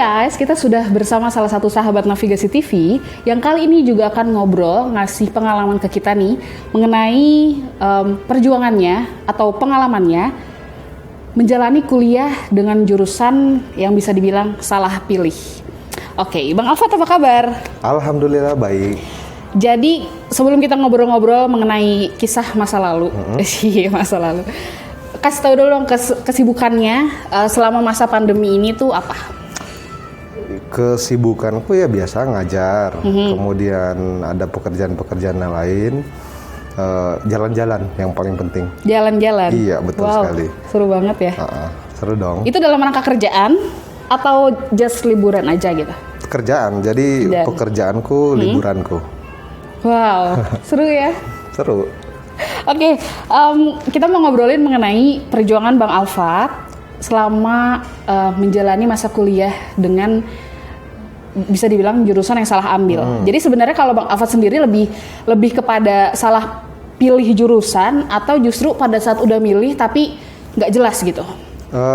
guys, kita sudah bersama salah satu sahabat navigasi TV yang kali ini juga akan ngobrol, ngasih pengalaman ke kita nih mengenai perjuangannya atau pengalamannya menjalani kuliah dengan jurusan yang bisa dibilang salah pilih. Oke, Bang Alfat apa kabar? Alhamdulillah baik. Jadi sebelum kita ngobrol-ngobrol mengenai kisah masa lalu, masa lalu, kasih tahu dulu dong kesibukannya selama masa pandemi ini tuh apa? Kesibukanku ya biasa ngajar, kemudian ada pekerjaan-pekerjaan yang lain, jalan-jalan yang paling penting. Jalan-jalan? Iya, betul sekali. Seru banget ya? Seru dong. Itu dalam rangka kerjaan atau just liburan aja gitu? Kerjaan, jadi pekerjaanku, liburanku. Wow, seru ya? Seru. Oke, kita mau ngobrolin mengenai perjuangan Bang Alfat selama menjalani masa kuliah dengan bisa dibilang jurusan yang salah ambil. Jadi sebenarnya kalau Bang Alfat sendiri lebih kepada salah pilih jurusan atau justru pada saat udah milih tapi nggak jelas gitu?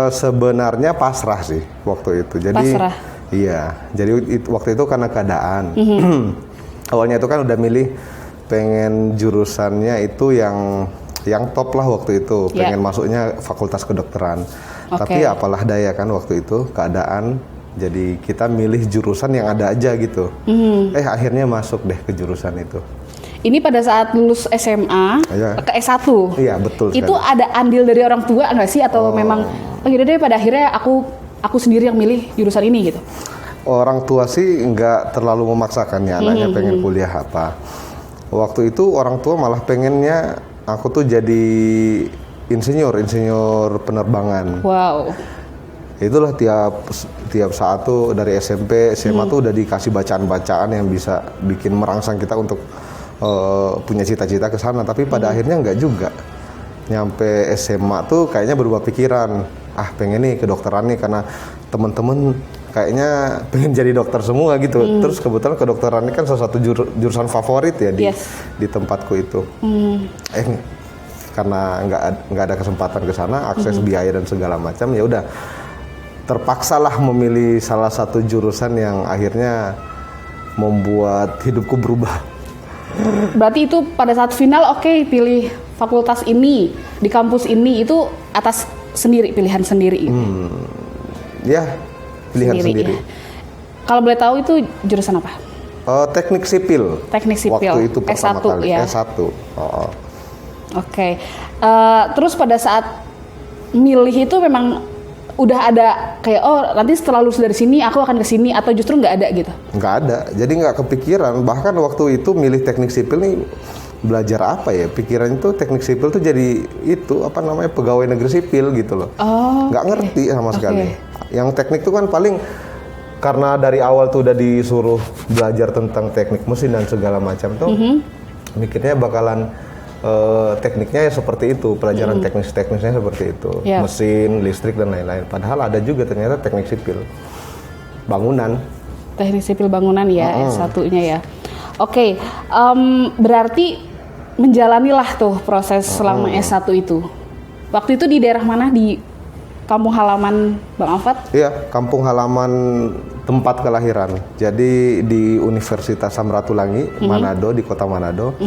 Sebenarnya pasrah sih waktu itu. Jadi, pasrah? Iya, jadi waktu itu karena keadaan. Awalnya itu kan udah milih pengen jurusannya itu yang top lah waktu itu, pengen masuknya fakultas kedokteran. Tapi apalah daya kan waktu itu keadaan, jadi kita milih jurusan yang ada aja gitu. Akhirnya masuk deh ke jurusan itu. Ini pada saat lulus SMA ke S1. Iya, betul sekali. Itu ada andil dari orang tua nggak sih atau memang yaudah deh pada akhirnya aku sendiri yang milih jurusan ini gitu? Orang tua sih nggak terlalu memaksakan ya anaknya pengen kuliah apa. Waktu itu orang tua malah pengennya aku tuh jadi insinyur penerbangan. Wow. Itulah tiap saat tuh dari SMP, SMA tuh udah dikasih bacaan-bacaan yang bisa bikin merangsang kita untuk punya cita-cita ke sana. Tapi pada akhirnya nggak juga. Nyampe SMA tuh kayaknya berubah pikiran. Pengen nih kedokteran nih karena temen-temen kayaknya pengen jadi dokter semua gitu. Terus kebetulan kedokteran ini kan salah satu jurusan favorit ya di tempatku itu. Karena nggak ada kesempatan ke sana, akses biaya dan segala macam, ya udah terpaksalah memilih salah satu jurusan yang akhirnya membuat hidupku berubah. Berarti itu pada saat final pilih fakultas ini di kampus ini itu atas pilihan sendiri. Ya. Pilihan sendiri. Ya. Kalau boleh tahu itu jurusan apa? Teknik sipil. Teknik sipil. Waktu itu pertama S1 kali. Ya. S1. Oke. Terus pada saat milih itu memang udah ada kayak nanti setelah lulus dari sini aku akan ke sini atau justru nggak ada gitu? Nggak ada. Jadi nggak kepikiran. Bahkan waktu itu milih teknik sipil nih belajar apa ya? Pikiran itu teknik sipil tuh jadi itu pegawai negeri sipil gitu loh. Nggak ngerti sama sekali. Yang teknik itu kan paling karena dari awal tuh udah disuruh belajar tentang teknik mesin dan segala macam tuh mikirnya bakalan tekniknya ya seperti itu, pelajaran teknisnya seperti itu, mesin, listrik dan lain-lain. Padahal ada juga ternyata teknik sipil bangunan. Teknik sipil bangunan ya, S1-nya ya. Oke, berarti menjalanilah tuh proses selama S1 itu. Waktu itu di daerah mana? Di kampung halaman Bang Alfat? Iya, kampung halaman tempat kelahiran. Jadi di Universitas Samratulangi, Manado, di kota Manado.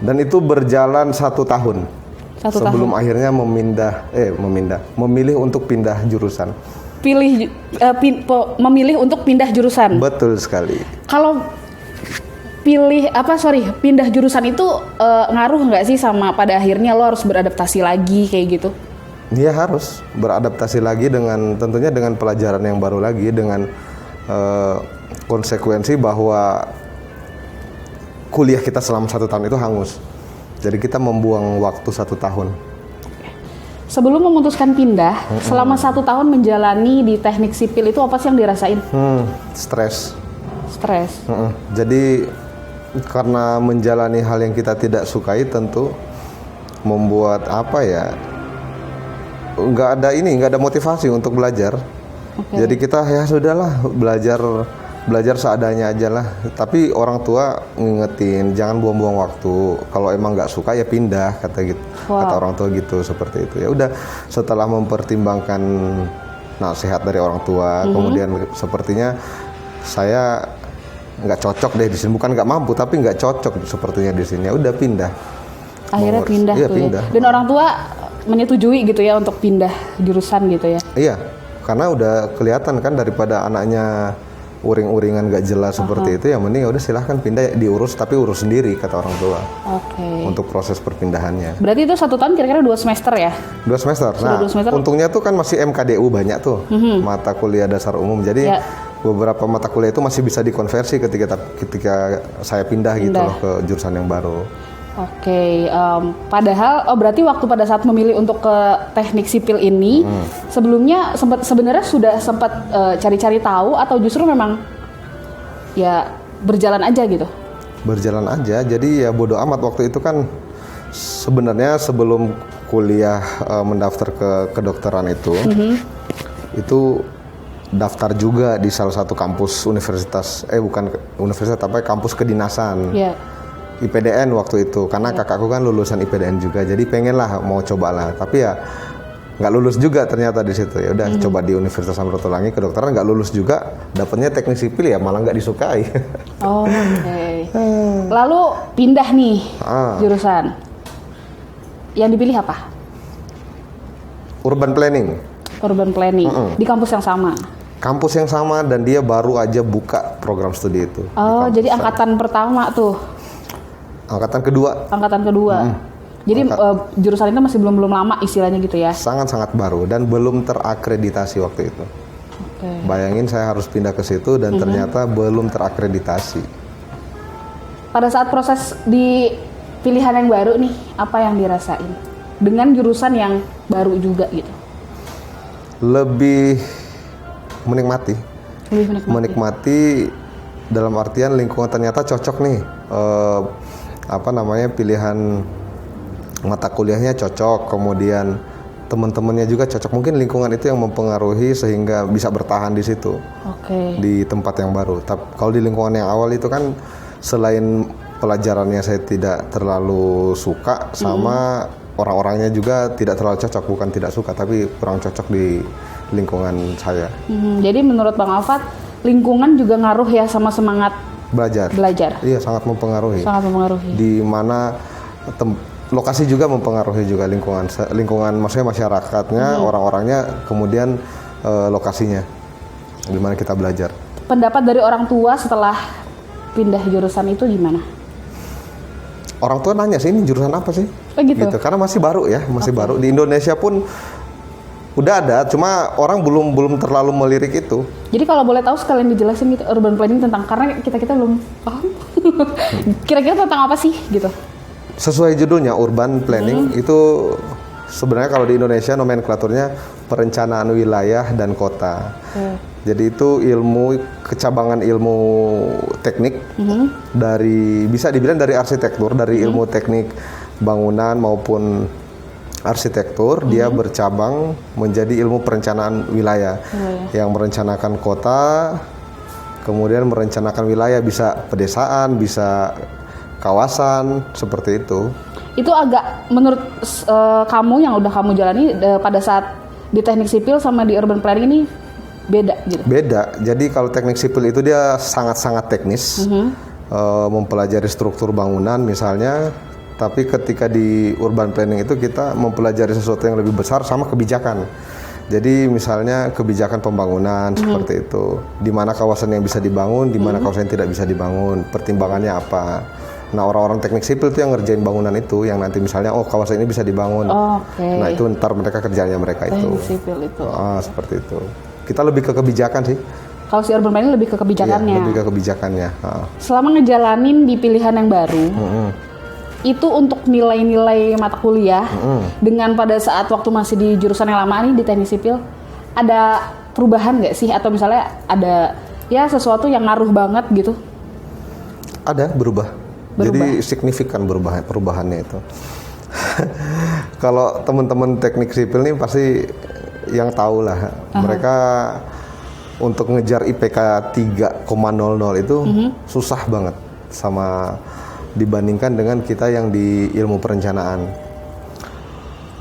Dan itu berjalan 1 tahun. Sebelum akhirnya memilih untuk pindah jurusan. Memilih untuk pindah jurusan? Betul sekali. Kalau pindah jurusan itu ngaruh nggak sih sama pada akhirnya lo harus beradaptasi lagi kayak gitu? Dia harus beradaptasi lagi tentunya dengan pelajaran yang baru lagi, dengan konsekuensi bahwa kuliah kita selama 1 tahun itu hangus. Jadi kita membuang waktu 1 tahun. Sebelum memutuskan pindah, selama 1 tahun menjalani di teknik sipil itu apa sih yang dirasain? Stres. Jadi karena menjalani hal yang kita tidak sukai tentu membuat nggak ada motivasi untuk belajar. Jadi kita ya sudahlah belajar seadanya aja lah. Tapi orang tua ngingetin jangan buang-buang waktu. Kalau emang nggak suka ya pindah kata orang tua gitu, seperti itu. Ya udah setelah mempertimbangkan nasihat dari orang tua. Kemudian sepertinya saya nggak cocok deh di sini, bukan nggak mampu tapi nggak cocok sepertinya di sini. Ya udah pindah. Akhirnya pindah iya, tuh pindah. ya. Dan orang tua menyetujui gitu ya untuk pindah jurusan gitu ya. Iya, karena udah kelihatan kan daripada anaknya uring-uringan gak jelas seperti itu, yang mending ya udah silahkan pindah, diurus tapi urus sendiri kata orang tua. Oke. Untuk proses perpindahannya. Berarti itu 1 tahun kira-kira 2 semester ya? 2 semester. Sudah Nah, 2 semester. untungnya tuh kan masih MKDU banyak tuh mata kuliah dasar umum. Jadi Ya. beberapa mata kuliah itu masih bisa dikonversi ketika saya pindah gitu loh ke jurusan yang baru. Oke, padahal berarti waktu pada saat memilih untuk ke teknik sipil ini sebelumnya sebenarnya sudah sempat cari-cari tahu atau justru memang ya berjalan aja gitu? Berjalan aja, jadi ya bodo amat. Waktu itu kan sebenarnya sebelum kuliah mendaftar ke kedokteran itu daftar juga di salah satu kampus universitas, bukan universitas tapi kampus kedinasan. Yeah. IPDN waktu itu, karena kakakku kan lulusan IPDN juga, jadi pengen lah mau coba lah, tapi ya nggak lulus juga ternyata di situ. Ya udah coba di Universitas Samratulangi kedokteran, nggak lulus juga, dapatnya teknik sipil ya malah nggak disukai. Oh, oke. Lalu pindah nih jurusan. Yang dipilih apa? Urban planning. Urban planning di kampus yang sama. Kampus yang sama dan dia baru aja buka program studi itu. Oh, jadi angkatan pertama tuh. Angkatan kedua. Angkatan kedua. Jadi jurusan itu masih belum lama istilahnya gitu ya? Sangat-sangat baru dan belum terakreditasi waktu itu. Okay. Bayangin saya harus pindah ke situ dan ternyata belum terakreditasi. Pada saat proses di pilihan yang baru nih, apa yang dirasain? Dengan jurusan yang baru juga gitu? Lebih menikmati. Lebih Menikmati dalam artian lingkungan ternyata cocok nih. Pilihan mata kuliahnya cocok, kemudian teman-temannya juga cocok. Mungkin lingkungan itu yang mempengaruhi sehingga bisa bertahan di situ. Di tempat yang baru. Tapi kalau di lingkungan yang awal itu kan selain pelajarannya saya tidak terlalu suka, sama orang-orangnya juga tidak terlalu cocok. Bukan tidak suka, tapi kurang cocok di lingkungan saya. Jadi menurut Bang Alfat, lingkungan juga ngaruh ya sama semangat belajar. Iya, sangat mempengaruhi. Di mana lokasi juga mempengaruhi juga lingkungan maksudnya masyarakatnya, orang-orangnya, kemudian lokasinya di mana kita belajar. Pendapat dari orang tua setelah pindah jurusan itu gimana? Orang tua nanya sih, ini jurusan apa sih? Gitu. Karena masih baru ya, baru. Di Indonesia pun udah ada, cuma orang belum terlalu melirik itu. Jadi kalau boleh tahu sekalian dijelasin gitu urban planning tentang, karena kita belum paham. Kira-kira tentang apa sih gitu? Sesuai judulnya urban planning itu sebenarnya kalau di Indonesia nomenklaturnya perencanaan wilayah dan kota. Jadi itu kecabangan ilmu teknik dari, bisa dibilang dari arsitektur, dari ilmu teknik bangunan maupun arsitektur, dia bercabang menjadi ilmu perencanaan wilayah yang merencanakan kota, kemudian merencanakan wilayah, bisa pedesaan, bisa kawasan, seperti itu. Itu agak menurut kamu yang udah kamu jalani pada saat di teknik sipil sama di urban planning ini beda gitu? Beda. Jadi kalau teknik sipil itu dia sangat-sangat teknis, mempelajari struktur bangunan misalnya. Tapi ketika di urban planning itu kita mempelajari sesuatu yang lebih besar sama kebijakan. Jadi misalnya kebijakan pembangunan seperti itu. Di mana kawasan yang bisa dibangun, di mana kawasan yang tidak bisa dibangun, pertimbangannya apa. Nah, orang-orang teknik sipil itu yang ngerjain bangunan itu, yang nanti misalnya kawasan ini bisa dibangun. Nah, itu ntar mereka kerjanya mereka itu. Teknik sipil itu. Seperti itu. Kita lebih ke kebijakan sih. Kalau si urban planning lebih ke kebijakannya. Iya, lebih ke kebijakannya. Selama ngejalanin di pilihan yang baru, itu untuk nilai-nilai mata kuliah dengan pada saat waktu masih di jurusan yang lama nih di teknik sipil, ada perubahan nggak sih? Atau misalnya ada ya sesuatu yang ngaruh banget gitu? Ada, berubah. Jadi signifikan perubahannya itu. Kalau teman-teman teknik sipil nih pasti yang tahu lah, mereka untuk ngejar IPK 3,00 itu susah banget sama dibandingkan dengan kita yang di ilmu perencanaan.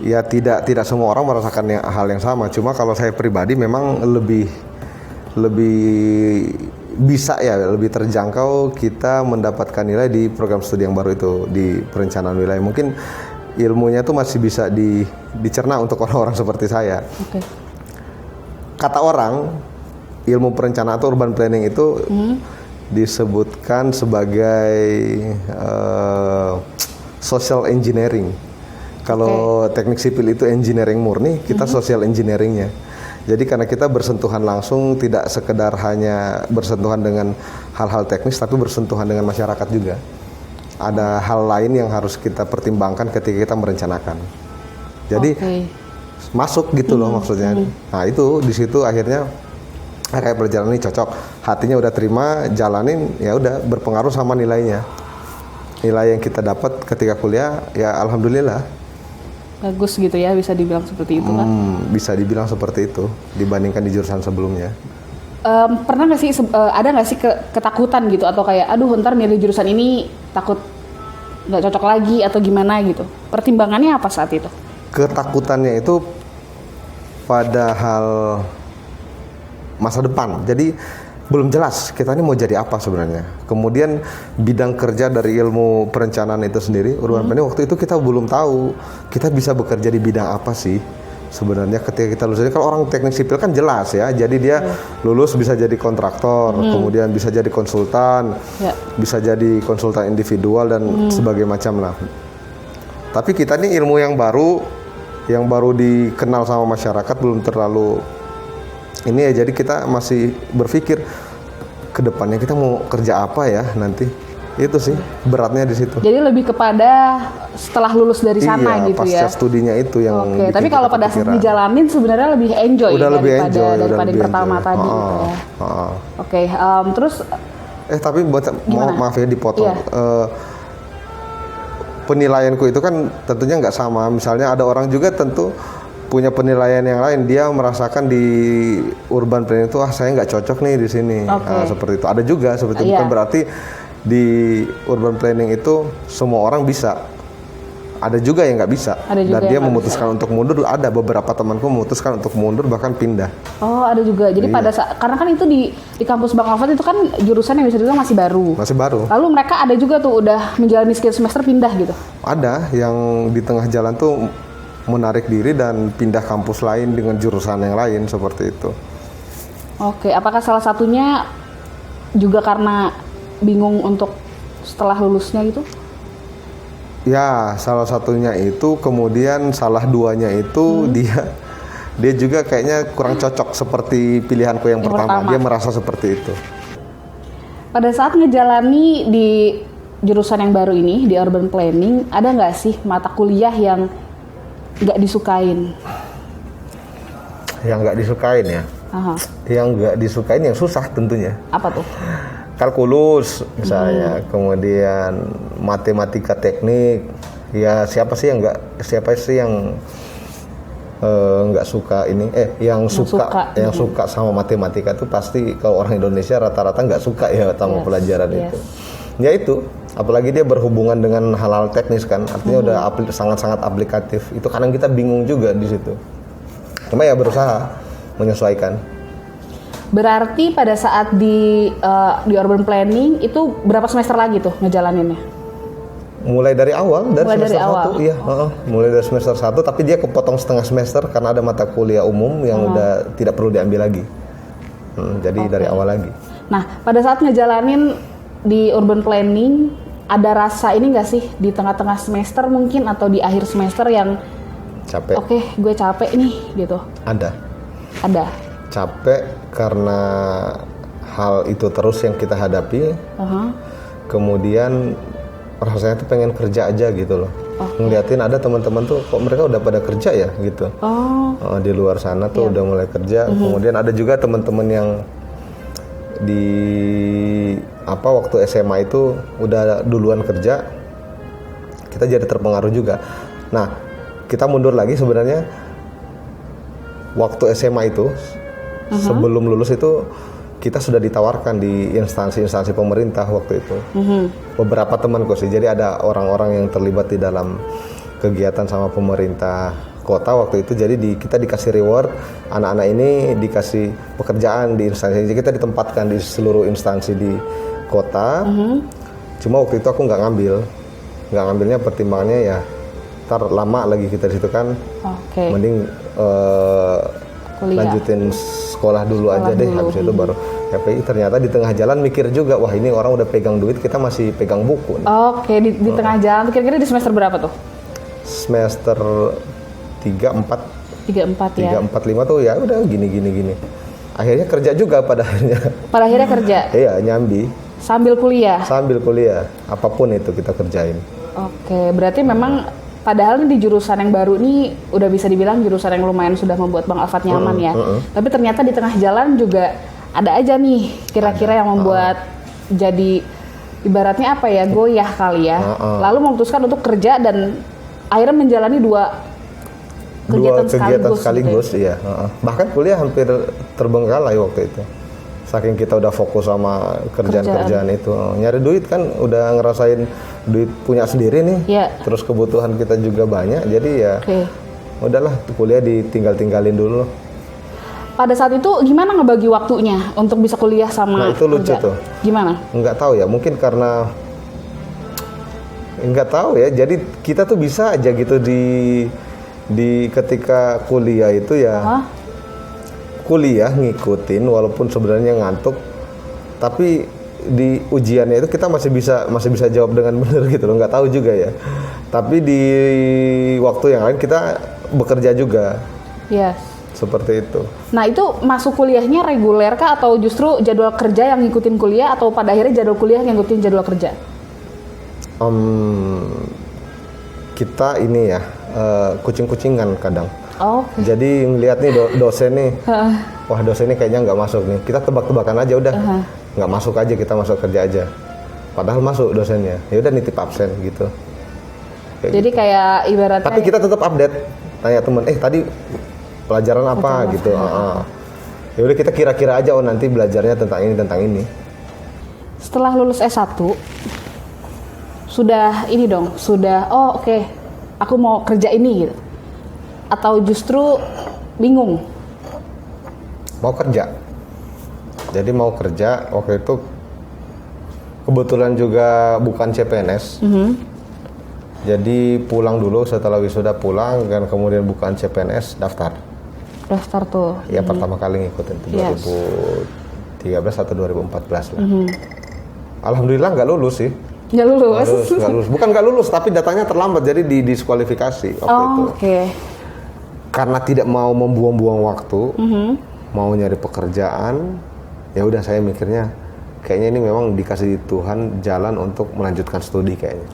Ya tidak semua orang merasakan hal yang sama. Cuma kalau saya pribadi memang lebih bisa ya, lebih terjangkau kita mendapatkan nilai di program studi yang baru itu, di perencanaan wilayah. Mungkin ilmunya tuh masih bisa dicerna untuk orang-orang seperti saya. Oke. Kata orang, ilmu perencanaan atau urban planning itu disebutkan sebagai social engineering. Kalau teknik sipil itu engineering murni, kita social engineeringnya. Jadi karena kita bersentuhan langsung, tidak sekedar hanya bersentuhan dengan hal-hal teknis, tapi bersentuhan dengan masyarakat juga. Ada hal lain yang harus kita pertimbangkan ketika kita merencanakan. Jadi masuk gitu loh maksudnya. Nah itu di situ akhirnya kayak perjalanan ini cocok. Hatinya udah terima, jalanin, ya udah berpengaruh sama nilainya. Nilai yang kita dapat ketika kuliah, ya alhamdulillah. Bagus gitu ya, bisa dibilang seperti itu kan? Bisa dibilang seperti itu dibandingkan di jurusan sebelumnya. Pernah nggak sih, ada nggak sih ketakutan gitu, atau kayak aduh ntar milih jurusan ini takut nggak cocok lagi atau gimana gitu? Pertimbangannya apa saat itu? Ketakutannya itu pada hal masa depan. Jadi belum jelas kita ini mau jadi apa sebenarnya. Kemudian bidang kerja dari ilmu perencanaan itu sendiri, urban planning, waktu itu kita belum tahu kita bisa bekerja di bidang apa sih sebenarnya ketika kita lulus. Jadi kalau orang teknik sipil kan jelas ya, jadi dia lulus bisa jadi kontraktor, kemudian bisa jadi konsultan, bisa jadi konsultan individual dan sebagainya macam lah. Tapi kita ini ilmu yang baru dikenal sama masyarakat, belum terlalu ini ya, jadi kita masih berpikir ke depannya kita mau kerja apa ya nanti. Itu sih beratnya di situ. Jadi lebih kepada setelah lulus dari sana gitu ya. Pasca studinya itu yang Oke, tapi kalau pada saat dijalanin sebenarnya lebih enjoy daripada yang pertama tadi gitu ya. Oke, terus tapi maaf ya dipotong. Penilaianku itu kan tentunya nggak sama. Misalnya ada orang juga tentu punya penilaian yang lain, dia merasakan di urban planning itu saya nggak cocok nih di sini. Seperti itu ada juga seperti itu. Bukan berarti di urban planning itu semua orang bisa, ada juga yang nggak bisa dan dia memutuskan untuk mundur. Ada beberapa temanku memutuskan untuk mundur bahkan pindah. Ada juga. Jadi pada saat, karena kan itu di kampus Bang Alfat itu kan jurusan yang bisa dibilang masih baru. Lalu mereka ada juga tuh udah menjalani sekian semester pindah gitu. Ada yang di tengah jalan tuh menarik diri dan pindah kampus lain dengan jurusan yang lain seperti itu. Oke, apakah salah satunya juga karena bingung untuk setelah lulusnya gitu? Ya, salah satunya itu, kemudian salah duanya itu dia juga kayaknya kurang cocok seperti pilihanku yang pertama. Dia merasa seperti itu. Pada saat ngejalani di jurusan yang baru ini, di urban planning, ada nggak sih mata kuliah yang nggak disukain? Yang nggak disukain ya? Yang nggak disukain yang susah tentunya. Apa tuh? Kalkulus misalnya, kemudian matematika teknik. Ya siapa sih yang nggak suka ini? Yang suka sama matematika tuh pasti kalau orang Indonesia rata-rata nggak suka ya sama pelajaran itu. Ya itu. Apalagi dia berhubungan dengan hal-hal teknis kan, artinya udah sangat-sangat aplikatif. Itu kadang kita bingung juga di situ. Cuma ya berusaha menyesuaikan. Berarti pada saat di urban planning itu berapa semester lagi tuh ngejalaninnya? Mulai dari awal, semester 1. Iya, mulai dari semester 1, tapi dia kepotong setengah semester karena ada mata kuliah umum yang udah tidak perlu diambil lagi. Jadi dari awal lagi. Nah, pada saat ngejalanin di urban planning, ada rasa ini nggak sih di tengah-tengah semester mungkin atau di akhir semester yang capek? Oke, gue capek nih gitu. Ada. Capek karena hal itu terus yang kita hadapi. Kemudian rasanya tuh pengen kerja aja gitu loh. Ngeliatin ada teman-teman tuh kok mereka udah pada kerja ya gitu. Di luar sana tuh udah mulai kerja. Kemudian ada juga teman-teman yang waktu SMA itu udah duluan kerja, kita jadi terpengaruh juga. Nah, kita mundur lagi sebenarnya waktu SMA itu sebelum lulus itu kita sudah ditawarkan di instansi-instansi pemerintah waktu itu. Beberapa temanku sih, jadi ada orang-orang yang terlibat di dalam kegiatan sama pemerintah kota waktu itu. Jadi kita dikasih reward, anak-anak ini dikasih pekerjaan di instansi. Jadi kita ditempatkan di seluruh instansi di kota. Cuma waktu itu aku nggak ngambilnya pertimbangannya ya ntar lama lagi kita di situ kan. Mending lanjutin sekolah dulu aja deh. Habis itu baru KPI. Ternyata di tengah jalan mikir juga, wah ini orang udah pegang duit, kita masih pegang buku nih. Di tengah jalan, kira-kira di semester berapa tuh? Semester 3, 4 ya? 3, 4, 5 tuh ya udah gini. Akhirnya kerja juga pada akhirnya. Pada akhirnya kerja? Iya, nyambi. Sambil kuliah? Sambil kuliah, apapun itu kita kerjain. Berarti memang padahal di jurusan yang baru ini udah bisa dibilang jurusan yang lumayan sudah membuat Bang Alfat nyaman ya. Tapi ternyata di tengah jalan juga ada aja nih kira-kira yang membuat jadi ibaratnya apa ya, goyah kali ya. Lalu memutuskan untuk kerja dan akhirnya menjalani dua kegiatan sekaligus gitu ya? Iya. Bahkan kuliah hampir terbengkalai waktu itu. Saking kita udah fokus sama kerjaan itu. Nyari duit kan udah ngerasain duit punya sendiri nih. Terus kebutuhan kita juga banyak. Jadi ya udahlah kuliah ditinggalin dulu. Pada saat itu gimana ngebagi waktunya untuk bisa kuliah sama itu lucu tuh. Gimana? Nggak tahu ya, mungkin karena nggak tahu ya. Jadi kita tuh bisa aja gitu di ketika kuliah itu ya. Kuliah ngikutin walaupun sebenarnya ngantuk, tapi di ujiannya itu kita masih bisa jawab dengan benar gitu loh. Nggak tahu juga ya. Tapi di waktu yang lain kita bekerja juga. Seperti itu. Nah itu masuk kuliahnya reguler kah atau justru jadwal kerja yang ngikutin kuliah atau pada akhirnya jadwal kuliah yang ngikutin jadwal kerja? Kita ini ya kucing-kucingan kadang. Jadi ngeliat nih dosen nih, wah dosen ini kayaknya nggak masuk nih. Kita tebak-tebakan aja udah, nggak masuk aja, kita masuk kerja aja. Padahal masuk dosennya, ya udah nitip absen gitu. Jadi gitu. Kayak ibaratnya. Tapi kita tetap update, tanya temen, tadi pelajaran apa gitu. Ya udah kita kira-kira aja, nanti belajarnya tentang ini. Setelah lulus S1, sudah aku mau kerja ini gitu. Atau justru bingung? Mau kerja. Jadi mau kerja, waktu itu kebetulan juga bukan CPNS. Jadi pulang dulu, setelah wisuda pulang, dan kemudian bukan CPNS, daftar tuh. Ya pertama kali ngikutin itu 2013 atau 2014 lah. Alhamdulillah nggak lulus sih. Nggak lulus? Bukan nggak lulus, tapi datanya terlambat, jadi didiskualifikasi waktu itu. Karena tidak mau membuang-buang waktu, mau nyari pekerjaan, ya udah saya mikirnya kayaknya ini memang dikasih Tuhan jalan untuk melanjutkan studi kayaknya.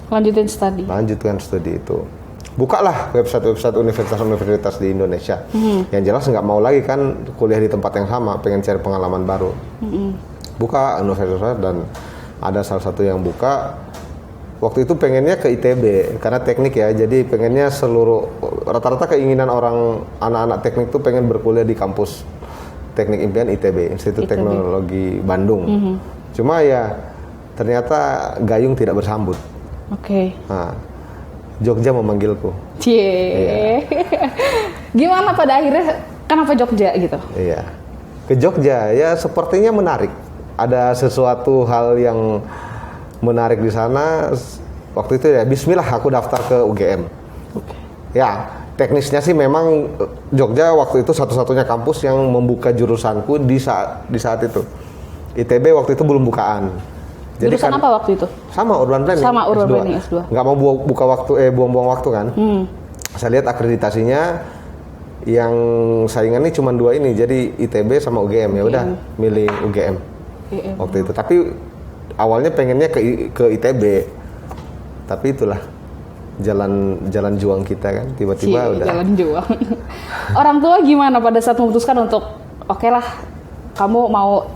Lanjutkan studi itu. Bukalah website universitas di Indonesia. Yang jelas nggak mau lagi kan kuliah di tempat yang sama, pengen cari pengalaman baru. Buka universitas dan ada salah satu yang buka. Waktu itu pengennya ke ITB karena teknik ya, jadi pengennya rata-rata keinginan orang anak-anak teknik tuh pengen berkuliah di kampus Teknik Impian ITB, Institut Teknologi Bandung. Cuma ya ternyata gayung tidak bersambut. Nah, Jogja memanggilku. Gimana pada akhirnya kenapa Jogja gitu? Iya, ke Jogja ya sepertinya menarik. Ada sesuatu hal yang menarik di sana. Waktu itu ya bismillah aku daftar ke UGM. Ya, teknisnya sih memang Jogja waktu itu satu-satunya kampus yang membuka jurusanku di saat itu. ITB waktu itu belum bukaan. Jadi jurusan apa waktu itu? Sama urban planning. S2. Nggak mau buang-buang waktu kan. Saya lihat akreditasinya yang saingannya cuma 2 ini. Jadi ITB sama UGM. Ya udah milih UGM. Waktu itu. Tapi awalnya pengennya ke ITB, tapi itulah jalan juang kita kan, tiba-tiba udah. Jalan juang. Orang tua gimana pada saat memutuskan untuk oke lah, kamu mau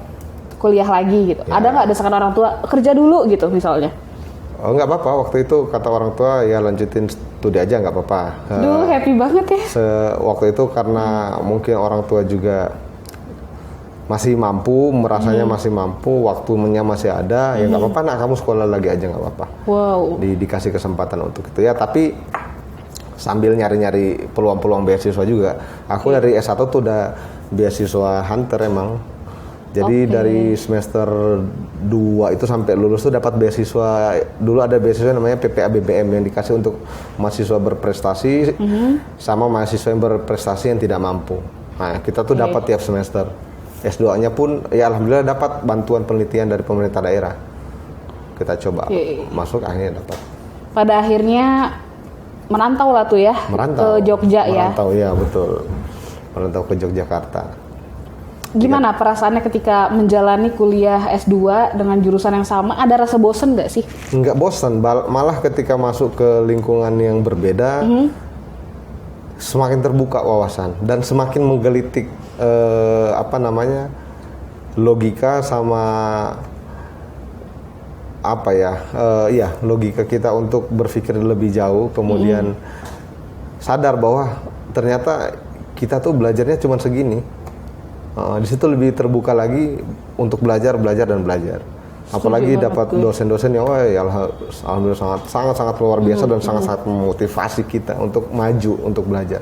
kuliah lagi gitu? Ada nggak desakan orang tua kerja dulu gitu misalnya? Oh nggak apa-apa, waktu itu kata orang tua ya lanjutin studi aja nggak apa-apa. Duh happy banget ya. Waktu itu karena mungkin orang tua juga masih mampu, merasanya masih mampu, waktunya masih ada, ya nggak apa-apa nak, kamu sekolah lagi aja nggak apa-apa. Wow. Dikasih kesempatan untuk itu ya, tapi sambil nyari-nyari peluang-peluang beasiswa juga. Aku dari S1 tuh udah beasiswa hunter emang. Jadi dari semester 2 itu sampai lulus tuh dapat beasiswa. Dulu ada beasiswa namanya PPA BBM yang dikasih untuk mahasiswa berprestasi sama mahasiswa yang berprestasi yang tidak mampu. Nah, kita tuh dapat tiap semester. S2-nya pun ya alhamdulillah dapat bantuan penelitian dari pemerintah daerah. Kita coba masuk, akhirnya dapat. Pada akhirnya merantau lah tuh ya ke Jogja ya. Merantau ya, betul. Merantau ke Yogyakarta. Gimana perasaannya ketika menjalani kuliah S2 dengan jurusan yang sama? Ada rasa bosen nggak sih? Nggak bosan, malah ketika masuk ke lingkungan yang berbeda, semakin terbuka wawasan dan semakin menggelitik logika sama logika kita untuk berpikir lebih jauh, kemudian sadar bahwa ternyata kita tuh belajarnya cuma segini. Di situ lebih terbuka lagi untuk belajar. Apalagi dapat dosen-dosen yang alhamdulillah sangat luar biasa dan sangat memotivasi kita untuk maju, untuk belajar.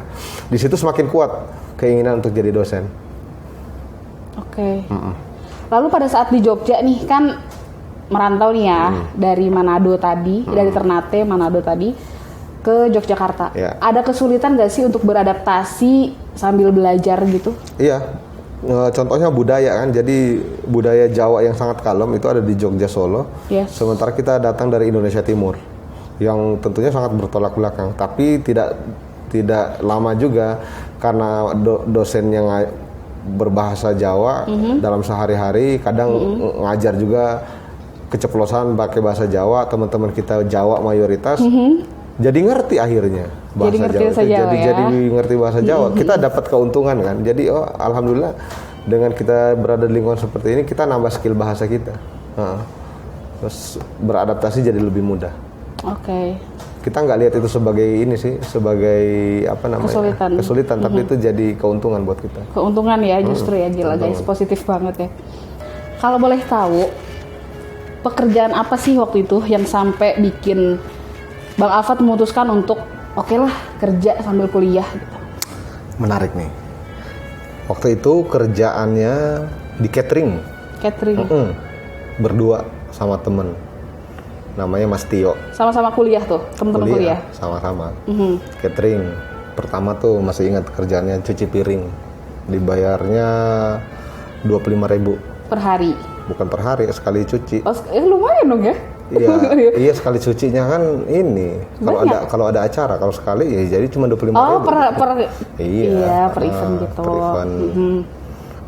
Di situ semakin kuat keinginan untuk jadi dosen. Oke. Lalu pada saat di Jogja nih kan merantau nih ya dari Manado tadi, dari Ternate Manado tadi ke Yogyakarta. Ya. Ada kesulitan nggak sih untuk beradaptasi sambil belajar gitu? Iya. Contohnya budaya kan, jadi budaya Jawa yang sangat kalem itu ada di Jogja, Solo. Yes. Sementara kita datang dari Indonesia Timur, yang tentunya sangat bertolak belakang. Tapi tidak lama juga karena dosen yang berbahasa Jawa dalam sehari-hari, kadang ngajar juga keceplosan pakai bahasa Jawa. Teman-teman kita Jawa mayoritas. Jadi ngerti akhirnya bahasa Jawa. Jadi ngerti bahasa Jawa. Kita dapat keuntungan kan. Jadi alhamdulillah dengan kita berada di lingkungan seperti ini kita nambah skill bahasa kita. Terus beradaptasi jadi lebih mudah. Oke. Kita nggak lihat itu sebagai sebagai kesulitan, tapi itu jadi keuntungan buat kita. Keuntungan ya justru ya, gila guys, positif banget ya. Kalau boleh tahu, pekerjaan apa sih waktu itu yang sampai bikin Bang Alfat memutuskan untuk oke lah kerja sambil kuliah gitu? Menarik nih. Waktu itu kerjaannya di catering. Berdua sama temen. Namanya Mas Tio. Sama-sama kuliah tuh, teman-teman kuliah? Sama-sama. Catering. Pertama tuh masih ingat kerjaannya cuci piring. Dibayarnya 25.000 per hari. Bukan per hari, sekali cuci. Oh, lumayan dong ya? Iya sekali cucinya kan ini. Kalau ada acara, kalau sekali ya jadi cuma 25.000. Oh, per event gitu. Per event.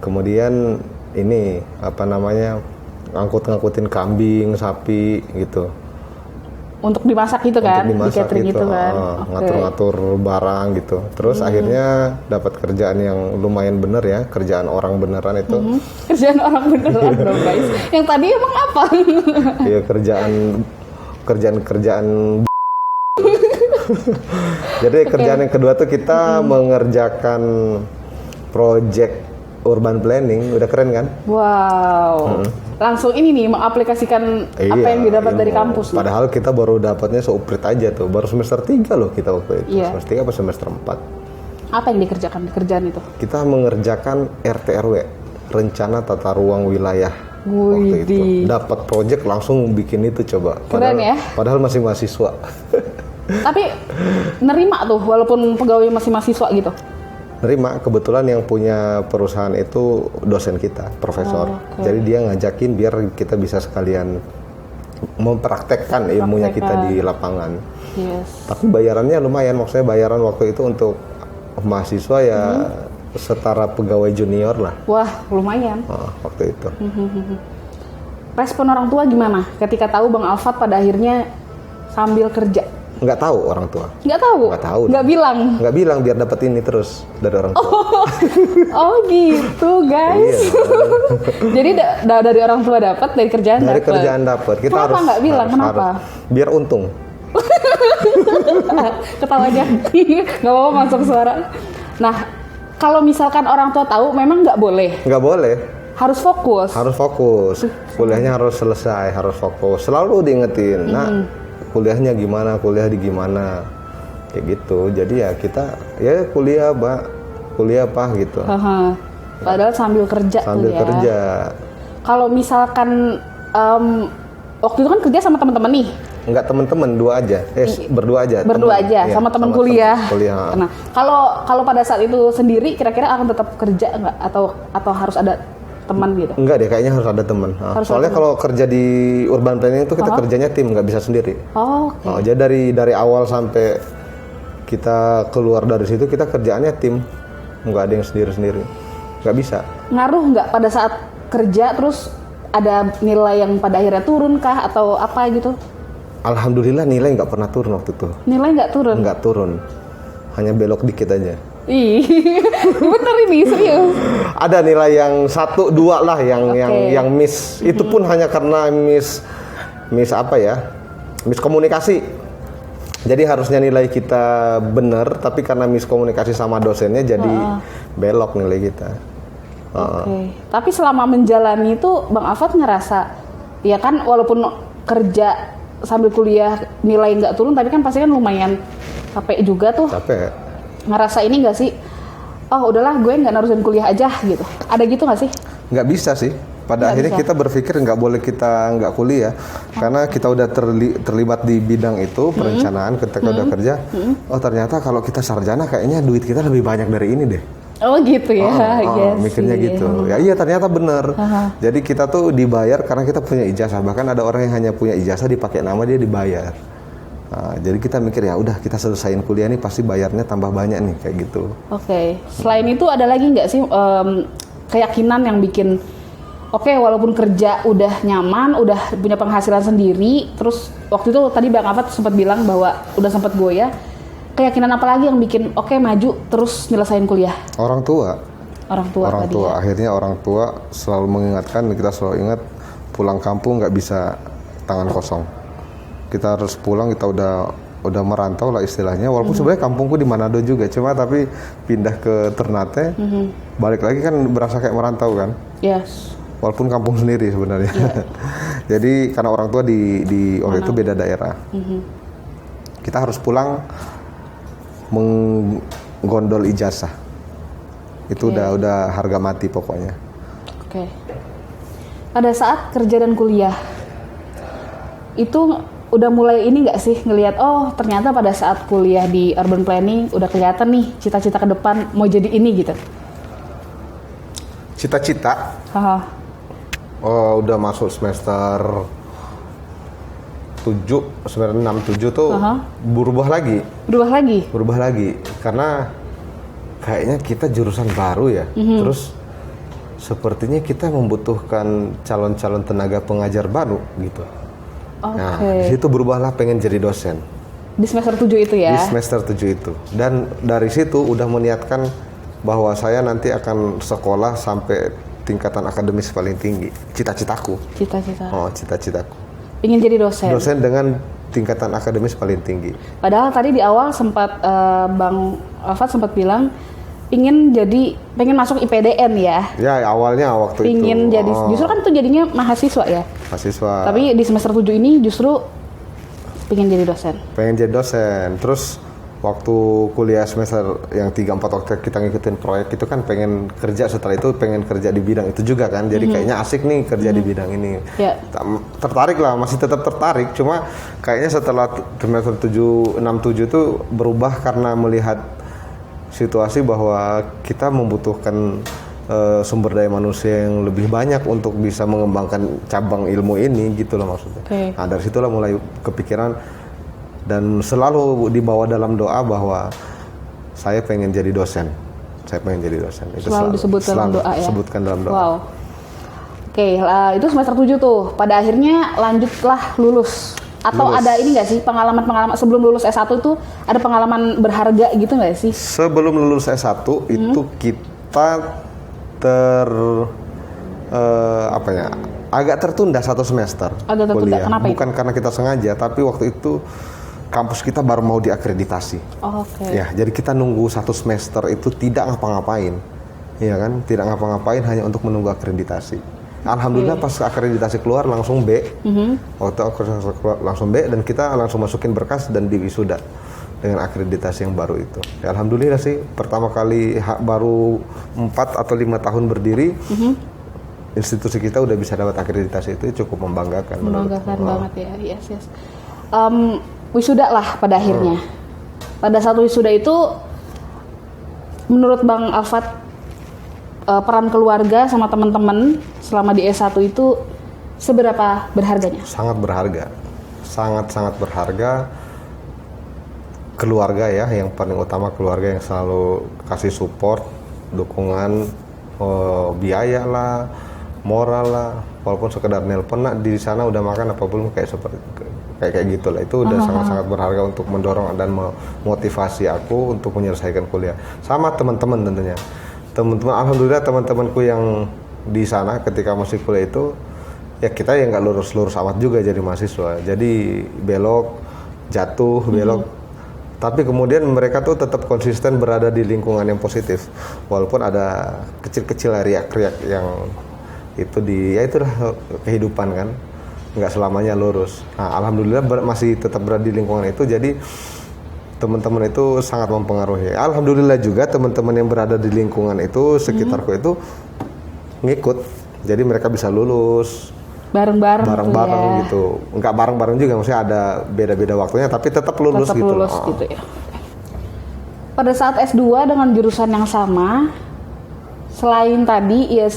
Kemudian ini ngangkutin kambing, sapi gitu. Untuk dimasak gitu kan? Untuk dimasak di catering gitu kan? Ngatur-ngatur barang gitu. Terus akhirnya dapat kerjaan yang lumayan bener ya, kerjaan orang beneran itu. Kerjaan orang beneran dong guys. Yang tadi emang apa? Iya kerjaan. Jadi kerjaan yang kedua tuh kita mengerjakan project urban planning, udah keren kan? Wow. Langsung ini nih mengaplikasikan apa yang didapat dari kampus. Padahal kita baru dapatnya seuprit aja tuh, baru semester 3 loh kita waktu itu. Semester 3 apa semester 4. Apa yang dikerjakan di kerjaan itu? Kita mengerjakan RT/RW, rencana tata ruang wilayah. Waktu itu dapat project langsung bikin itu coba. Keren ya? Padahal masih mahasiswa. Tapi nerima tuh walaupun pegawai masih mahasiswa gitu. Nerima, kebetulan yang punya perusahaan itu dosen kita, profesor. Jadi dia ngajakin biar kita bisa sekalian mempraktekkan ilmunya kita di lapangan. Tapi bayarannya lumayan, maksudnya bayaran waktu itu untuk mahasiswa ya setara pegawai junior lah. Wah, lumayan. Waktu itu. Respon orang tua gimana ketika tahu Bang Alfat pada akhirnya sambil kerja? Nggak tahu orang tua. Nggak tahu? Nggak tahu. Nggak bilang? Nggak bilang biar dapat ini terus dari orang tua. Oh gitu guys. Jadi dari orang tua dapat, dari kerjaan dapat. Dari kerjaan dapat. Kita kenapa nggak bilang? Kenapa? Biar untung. Ketawa aja. Nggak apa-apa masuk suara. Nah, kalau misalkan orang tua tahu, memang nggak boleh? Nggak boleh. Harus fokus? Harus fokus. Kuliahnya harus selesai, harus fokus. Selalu diingetin. Nah, kuliahnya gimana, kuliah di gimana. kayak gitu. Jadi ya kita ya kuliah Pak gitu. Haha. Padahal sambil kerja Sambil tuh ya. kerja. Kalau misalkan waktu itu kan kerja sama teman-teman nih. Enggak, teman-teman berdua aja. Berdua Temen, aja iya, sama teman kuliah. Kuliah. Nah, kalau pada saat itu sendiri kira-kira akan tetap kerja nggak atau harus ada teman gitu? Enggak deh, kayaknya harus ada teman. Harus Soalnya kalau kerja di urban planning itu kita kerjanya tim, nggak bisa sendiri. Oh, oke. Jadi dari awal sampai kita keluar dari situ kita kerjaannya tim, nggak ada yang sendiri-sendiri, nggak bisa. Ngaruh nggak pada saat kerja terus ada nilai yang pada akhirnya turun kah atau apa gitu? Alhamdulillah nilai nggak pernah turun waktu itu. Nilai nggak turun? Nggak turun, hanya belok dikit aja. Ih, bener ini serius. Ada nilai yang 1, 2 lah yang miss. Itu pun hanya karena miss apa ya? Miskomunikasi. Jadi harusnya nilai kita benar, tapi karena miskomunikasi sama dosennya jadi belok nilai kita. Oke. Tapi selama menjalani itu Bang Alfat ngerasa, ya kan walaupun kerja sambil kuliah nilai nggak turun, tapi kan pasti kan lumayan capek juga tuh. Capek. Ngerasa ini nggak sih? Oh udahlah, gue nggak nerusin kuliah aja gitu. Ada gitu nggak sih? Nggak bisa sih. Pada Nggak akhirnya bisa. kita berpikir nggak boleh kita nggak kuliah, karena kita udah terlibat di bidang itu perencanaan ketika udah kerja. Oh ternyata kalau kita sarjana kayaknya duit kita lebih banyak dari ini deh. Oh gitu ya, yes, Mikirnya sih. gitu. Ya iya ternyata benar. Jadi kita tuh dibayar karena kita punya ijazah. Bahkan ada orang yang hanya punya ijazah dipakai nama dia dibayar. Nah, jadi kita mikir ya udah kita selesaiin kuliah nih pasti bayarnya tambah banyak nih kayak gitu. Oke. Selain itu ada lagi nggak sih keyakinan yang bikin oke, walaupun kerja udah nyaman, udah punya penghasilan sendiri, terus waktu itu tadi Bang Alfat sempat bilang bahwa udah sempat goyah. Keyakinan apa lagi yang bikin oke maju terus nyelesain kuliah? Orang tua. Orang tua Orang tadi tua. ya. Akhirnya orang tua selalu mengingatkan, kita selalu ingat pulang kampung nggak bisa tangan kosong. Kita harus pulang, kita udah merantau lah istilahnya. Walaupun sebenarnya kampungku di Manado juga, cuma tapi pindah ke Ternate, balik lagi kan berasa kayak merantau kan. Yes. Walaupun kampung sendiri sebenarnya. Jadi karena orang tua di waktu itu beda daerah. Kita harus pulang menggondol ijazah. Itu udah harga mati pokoknya. Oke. Pada saat kerja dan kuliah itu udah mulai ini nggak sih ngelihat oh ternyata pada saat kuliah di urban planning udah kelihatan nih cita-cita ke depan mau jadi ini gitu. Cita-cita. Haha. Oh, udah masuk semester 7, semester 6, 7 tuh berubah lagi. Berubah lagi. Karena kayaknya kita jurusan baru ya. Terus sepertinya kita membutuhkan calon-calon tenaga pengajar baru gitu. Nah, di situ berubahlah pengen jadi dosen. Di semester 7 itu ya? Di semester 7 itu. Dan dari situ udah meniatkan bahwa saya nanti akan sekolah sampai tingkatan akademis paling tinggi. Cita-citaku. Cita-citaku. Ingin jadi dosen? Dosen dengan tingkatan akademis paling tinggi. Padahal tadi di awal sempat Bang Alfat sempat bilang pengen masuk IPDN ya? Ya awalnya waktu Ingin itu. jadi, justru kan itu jadinya mahasiswa ya? Mahasiswa. Tapi di semester 7 ini justru pengen jadi dosen? Pengen jadi dosen. Terus waktu kuliah semester yang 3-4 waktu kita ngikutin proyek itu kan pengen kerja, setelah itu pengen kerja di bidang itu juga kan. Jadi kayaknya asik nih kerja di bidang ini. Yeah. Tertarik lah, masih tetap tertarik. Cuma kayaknya setelah semester 7, 6, 7 itu berubah karena melihat situasi bahwa kita membutuhkan sumber daya manusia yang lebih banyak untuk bisa mengembangkan cabang ilmu ini gitu loh maksudnya. Okay. Nah dari situlah mulai kepikiran dan selalu dibawa dalam doa bahwa saya pengen jadi dosen. Itu selalu disebut dalam doa ya? Sebutkan dalam doa. Wow. Oke, itu semester 7 tuh. Pada akhirnya lanjutlah lulus. Atau ada ini nggak sih pengalaman-pengalaman sebelum lulus S1 itu ada pengalaman berharga gitu nggak sih? Sebelum lulus S1 itu kita agak tertunda 1 semester. Agak tertunda, kuliah. kenapa itu? Bukan karena kita sengaja, tapi waktu itu kampus kita baru mau diakreditasi. Oh, oke. Ya, jadi kita nunggu 1 semester itu tidak ngapa-ngapain. Iya kan? Tidak ngapa-ngapain hanya untuk menunggu akreditasi. Alhamdulillah pas akreditasi keluar langsung B. Waktu akreditasi keluar langsung B dan kita langsung masukin berkas dan diwisuda. dengan akreditasi yang baru itu. Ya, alhamdulillah sih pertama kali baru 4 atau 5 tahun berdiri, institusi kita udah bisa dapat akreditasi, itu cukup membanggakan. Membanggakan banget ya, yes. Wisuda lah pada akhirnya. Pada saat wisuda itu, menurut Bang Alfat, peran keluarga sama teman-teman selama di S1 itu seberapa berharganya? Sangat berharga, sangat berharga. Keluarga ya, yang paling utama keluarga yang selalu kasih support, dukungan, biaya lah, moral lah, walaupun sekedar nelpon nak di sana udah makan apa belum, kayak gitulah, itu udah sangat berharga untuk mendorong dan memotivasi aku untuk menyelesaikan kuliah. Sama teman-teman tentunya, alhamdulillah teman-temanku yang di sana ketika masih kuliah itu, ya kita yang nggak lurus amat juga jadi mahasiswa, jadi belok, jatuh, belok. Tapi kemudian mereka tuh tetap konsisten berada di lingkungan yang positif, walaupun ada kecil-kecil riak-riak yang itu ya itulah kehidupan kan, nggak selamanya lurus. Nah, alhamdulillah masih tetap berada di lingkungan itu, jadi teman-teman itu sangat mempengaruhi. Alhamdulillah juga teman-teman yang berada di lingkungan itu sekitarku itu ngikut, jadi mereka bisa lulus bareng-bareng ya. Gitu. Enggak bareng-bareng juga, maksudnya ada beda-beda waktunya, tapi tetap lulus gitu. Gitu ya. Pada saat S2 dengan jurusan yang sama, selain tadi ya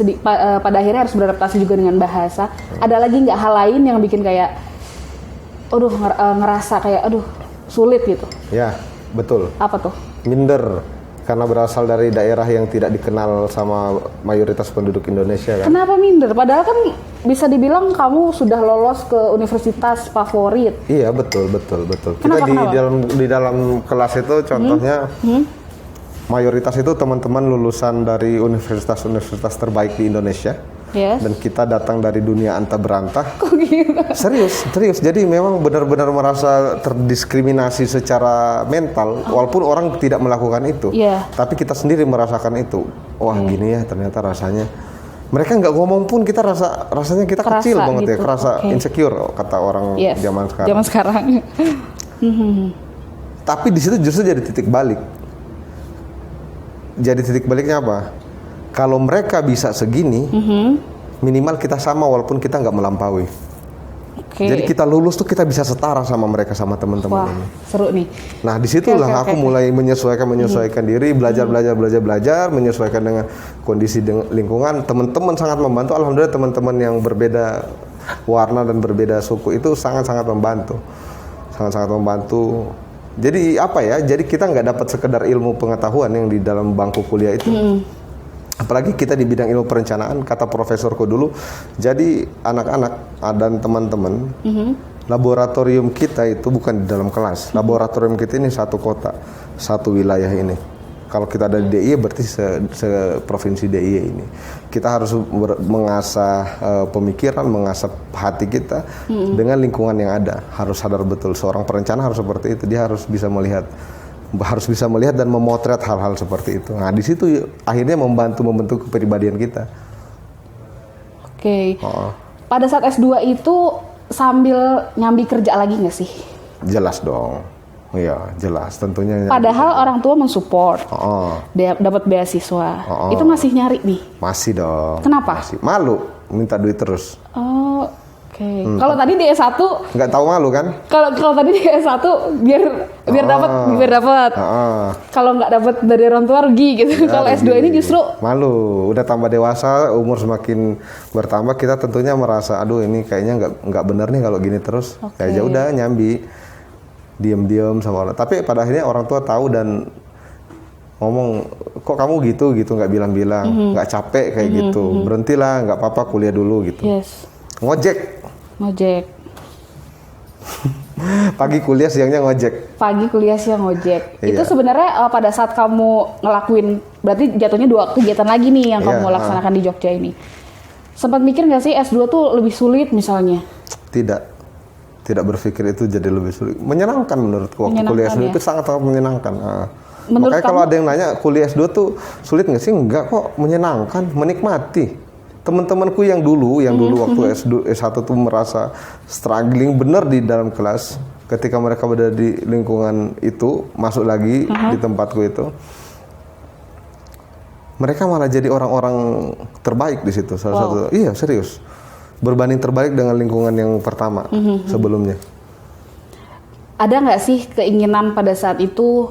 pada akhirnya harus beradaptasi juga dengan bahasa, ada lagi nggak hal lain yang bikin kayak ngerasa kayak sulit gitu? Ya, betul. Apa tuh? Minder. Karena berasal dari daerah yang tidak dikenal sama mayoritas penduduk Indonesia kan. Kenapa minder? Padahal kan bisa dibilang kamu sudah lolos ke universitas favorit. Iya, betul. Kenapa? Kita di dalam kelas itu contohnya mayoritas itu teman-teman lulusan dari universitas terbaik di Indonesia. Yes. Dan kita datang dari dunia anta berantah. Kok gitu? Serius. Jadi memang benar-benar merasa terdiskriminasi secara mental, walaupun orang tidak melakukan itu. Yeah. Tapi kita sendiri merasakan itu. Wah, gini ya ternyata rasanya. Mereka nggak ngomong pun kita rasanya kita kecil banget gitu. Kerasa insecure kata orang zaman sekarang. Tapi di situ justru jadi titik balik. Jadi titik baliknya apa? Kalau mereka bisa segini, minimal kita sama walaupun kita nggak melampaui. Jadi kita lulus tuh kita bisa setara sama mereka, sama teman-teman ini. Seru nih. Nah disitulah aku mulai menyesuaikan diri, belajar, menyesuaikan dengan kondisi lingkungan. Teman-teman sangat membantu. Alhamdulillah teman-teman yang berbeda warna dan berbeda suku itu sangat-sangat membantu. Jadi apa ya? Jadi kita nggak dapat sekedar ilmu pengetahuan yang di dalam bangku kuliah itu. Apalagi kita di bidang ilmu perencanaan, kata profesorku dulu, jadi anak-anak dan teman-teman, laboratorium kita itu bukan di dalam kelas. Laboratorium kita ini satu kota, satu wilayah ini. Kalau kita ada di DIY berarti se-provinsi DIY ini. Kita harus mengasah pemikiran, mengasah hati kita dengan lingkungan yang ada. Harus sadar betul, seorang perencana harus seperti itu, dia harus bisa melihat dan memotret hal-hal seperti itu. Nah, di situ akhirnya membentuk kepribadian kita. Oke. Pada saat S2 itu sambil nyambi kerja lagi nggak sih? Jelas dong. Iya, jelas tentunya. Padahal orang tua mensupport. Dia dapat beasiswa. Itu masih nyari nih? Masih dong. Kenapa? Masih. Malu, minta duit terus. Oke. Kalau tadi di S1 nggak tahu malu kan? Kalau tadi di S1 biar dapat. Kalau nggak dapat dari orang tua rugi gitu. Kalau S2 ini justru malu. Udah tambah dewasa, umur semakin bertambah, kita tentunya merasa aduh ini kayaknya nggak bener nih kalau gini terus. Ya udah nyambi. Diam-diam sama orang. Tapi pada akhirnya orang tua tahu dan ngomong, kok kamu gitu nggak bilang-bilang, nggak capek kayak gitu, berhentilah, nggak apa-apa kuliah dulu gitu. Yes. Ngojek. Pagi kuliah, siangnya ngojek. Pagi kuliah, siang ngojek. Iya. Itu sebenarnya pada saat kamu ngelakuin, berarti jatuhnya 2 kegiatan lagi nih yang kamu laksanakan di Jogja ini. Sempat mikir nggak sih S2 tuh lebih sulit misalnya? Tidak berpikir itu jadi lebih sulit. Menyenangkan menurutku waktu kuliah S2 itu sangat-sangat menyenangkan. Makanya kalau ada yang nanya kuliah S2 tuh sulit nggak sih? Enggak kok, menyenangkan, menikmati. Teman-temanku yang dulu waktu S1 tuh merasa struggling bener di dalam kelas. ketika mereka berada di lingkungan itu, masuk lagi di tempatku itu, mereka malah jadi orang-orang terbaik di situ. Salah satu, iya serius, berbanding terbalik dengan lingkungan yang pertama sebelumnya. Ada nggak sih keinginan pada saat itu,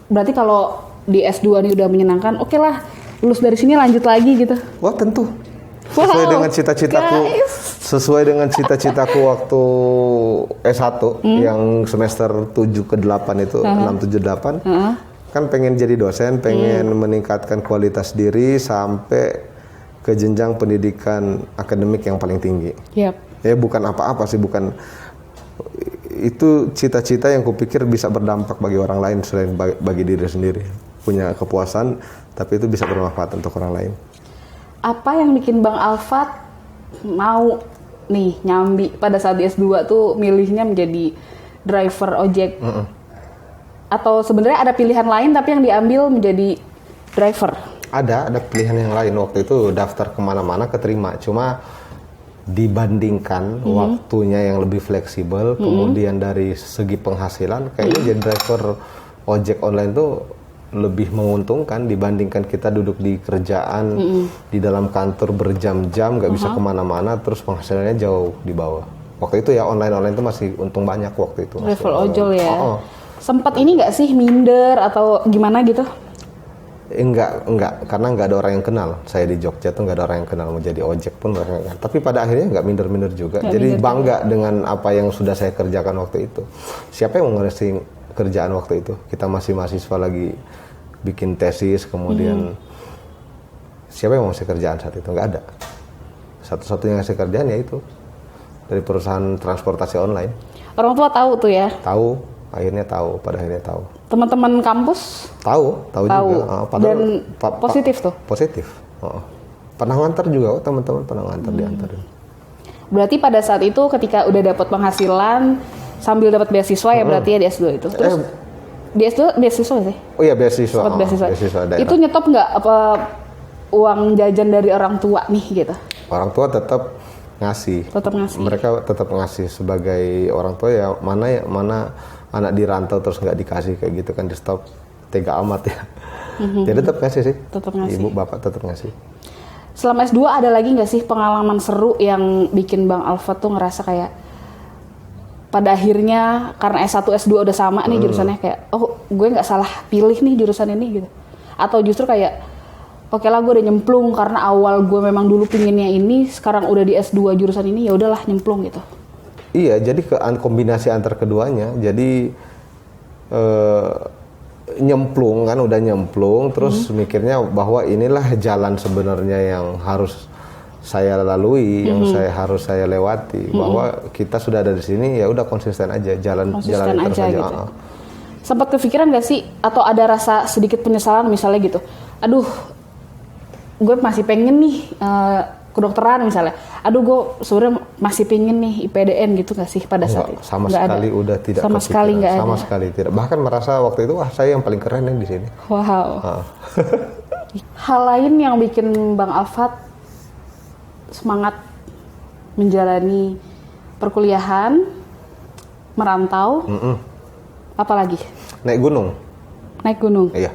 berarti kalau di S2 nih udah menyenangkan, oke lah, lulus dari sini lanjut lagi gitu? Wah tentu, sesuai dengan cita-citaku, sesuai dengan cita-citaku waktu S1 yang semester 7 ke 8 itu, 6, 7, 8, kan pengen jadi dosen, pengen meningkatkan kualitas diri sampai ke jenjang pendidikan akademik yang paling tinggi. Ya bukan apa-apa sih, bukan itu cita-cita yang kupikir bisa berdampak bagi orang lain selain bagi diri sendiri. Punya kepuasan, tapi itu bisa bermanfaat untuk orang lain. Apa yang bikin Bang Alfat mau nih nyambi pada saat di S2 tuh milihnya menjadi driver ojek? Atau sebenarnya ada pilihan lain tapi yang diambil menjadi driver? Ada pilihan yang lain. Waktu itu daftar kemana-mana keterima, cuma dibandingkan waktunya yang lebih fleksibel, kemudian dari segi penghasilan, kayaknya jadi driver ojek online tuh lebih menguntungkan dibandingkan kita duduk di kerjaan di dalam kantor berjam-jam, nggak bisa kemana-mana, terus penghasilannya jauh di bawah. Waktu itu ya online itu masih untung banyak waktu itu. Travel ojol ya. Sempat ini nggak sih minder atau gimana gitu? Enggak, karena nggak ada orang yang kenal. Saya di Jogja tuh nggak ada orang yang kenal, mau jadi ojek pun orang kan. Tapi pada akhirnya nggak minder-minder juga. Jadi bangga dengan apa yang sudah saya kerjakan waktu itu. Siapa yang mau ngerasain kerjaan waktu itu? Kita masih mahasiswa lagi bikin tesis, kemudian siapa yang mau ngasih kerjaan saat itu? Nggak ada. Satu-satunya ngasih kerjaan ya itu dari perusahaan transportasi online. Orang tua tahu tuh ya? Tahu, pada akhirnya tahu. Teman-teman kampus? Tahu juga. Dan positif tuh? Positif. Pernah ngantar juga, teman-teman pernah ngantar diantarin. Berarti pada saat itu ketika udah dapat penghasilan sambil dapat beasiswa ya berarti ya di S2 itu. Terus di S2 beasiswa sih? Oh iya beasiswa. Beasiswa itu nyetop nggak apa uang jajan dari orang tua nih gitu? Orang tua tetap ngasih. Mereka tetap ngasih sebagai orang tua ya, mana anak di rantau terus nggak dikasih kayak gitu kan, di stop, tega amat ya. Jadi tetap ngasih sih. Tetap ngasih. Ibu bapak tetap ngasih. Selama S2 ada lagi nggak sih pengalaman seru yang bikin Bang Alfat tuh ngerasa kayak pada akhirnya karena S1 S2 udah sama nih jurusannya, kayak oh gue nggak salah pilih nih jurusan ini gitu? Atau justru kayak oke lah gue udah nyemplung karena awal gue memang dulu pinginnya ini, sekarang udah di S2 jurusan ini ya udahlah nyemplung gitu? Iya, jadi kombinasi antar keduanya. Jadi nyemplung kan, udah nyemplung, terus mikirnya bahwa inilah jalan sebenarnya yang harus saya lalui, yang harus saya lewati, bahwa kita sudah ada di sini ya udah konsisten aja, jalan terus aja. Gitu. Sempat kepikiran nggak sih, atau ada rasa sedikit penyesalan misalnya gitu? Aduh, gue masih pengen nih kedokteran misalnya. Aduh, gue sebenarnya masih pengen nih IPDN gitu nggak sih pada saat itu? Sama sekali ada. Udah tidak. Sama sekali nggak ada. Sama sekali tidak. Bahkan merasa waktu itu wah saya yang paling keren di sini. Wow. Hal lain yang bikin Bang Alfat semangat menjalani perkuliahan, merantau, apalagi? Naik gunung. Naik gunung? Iya.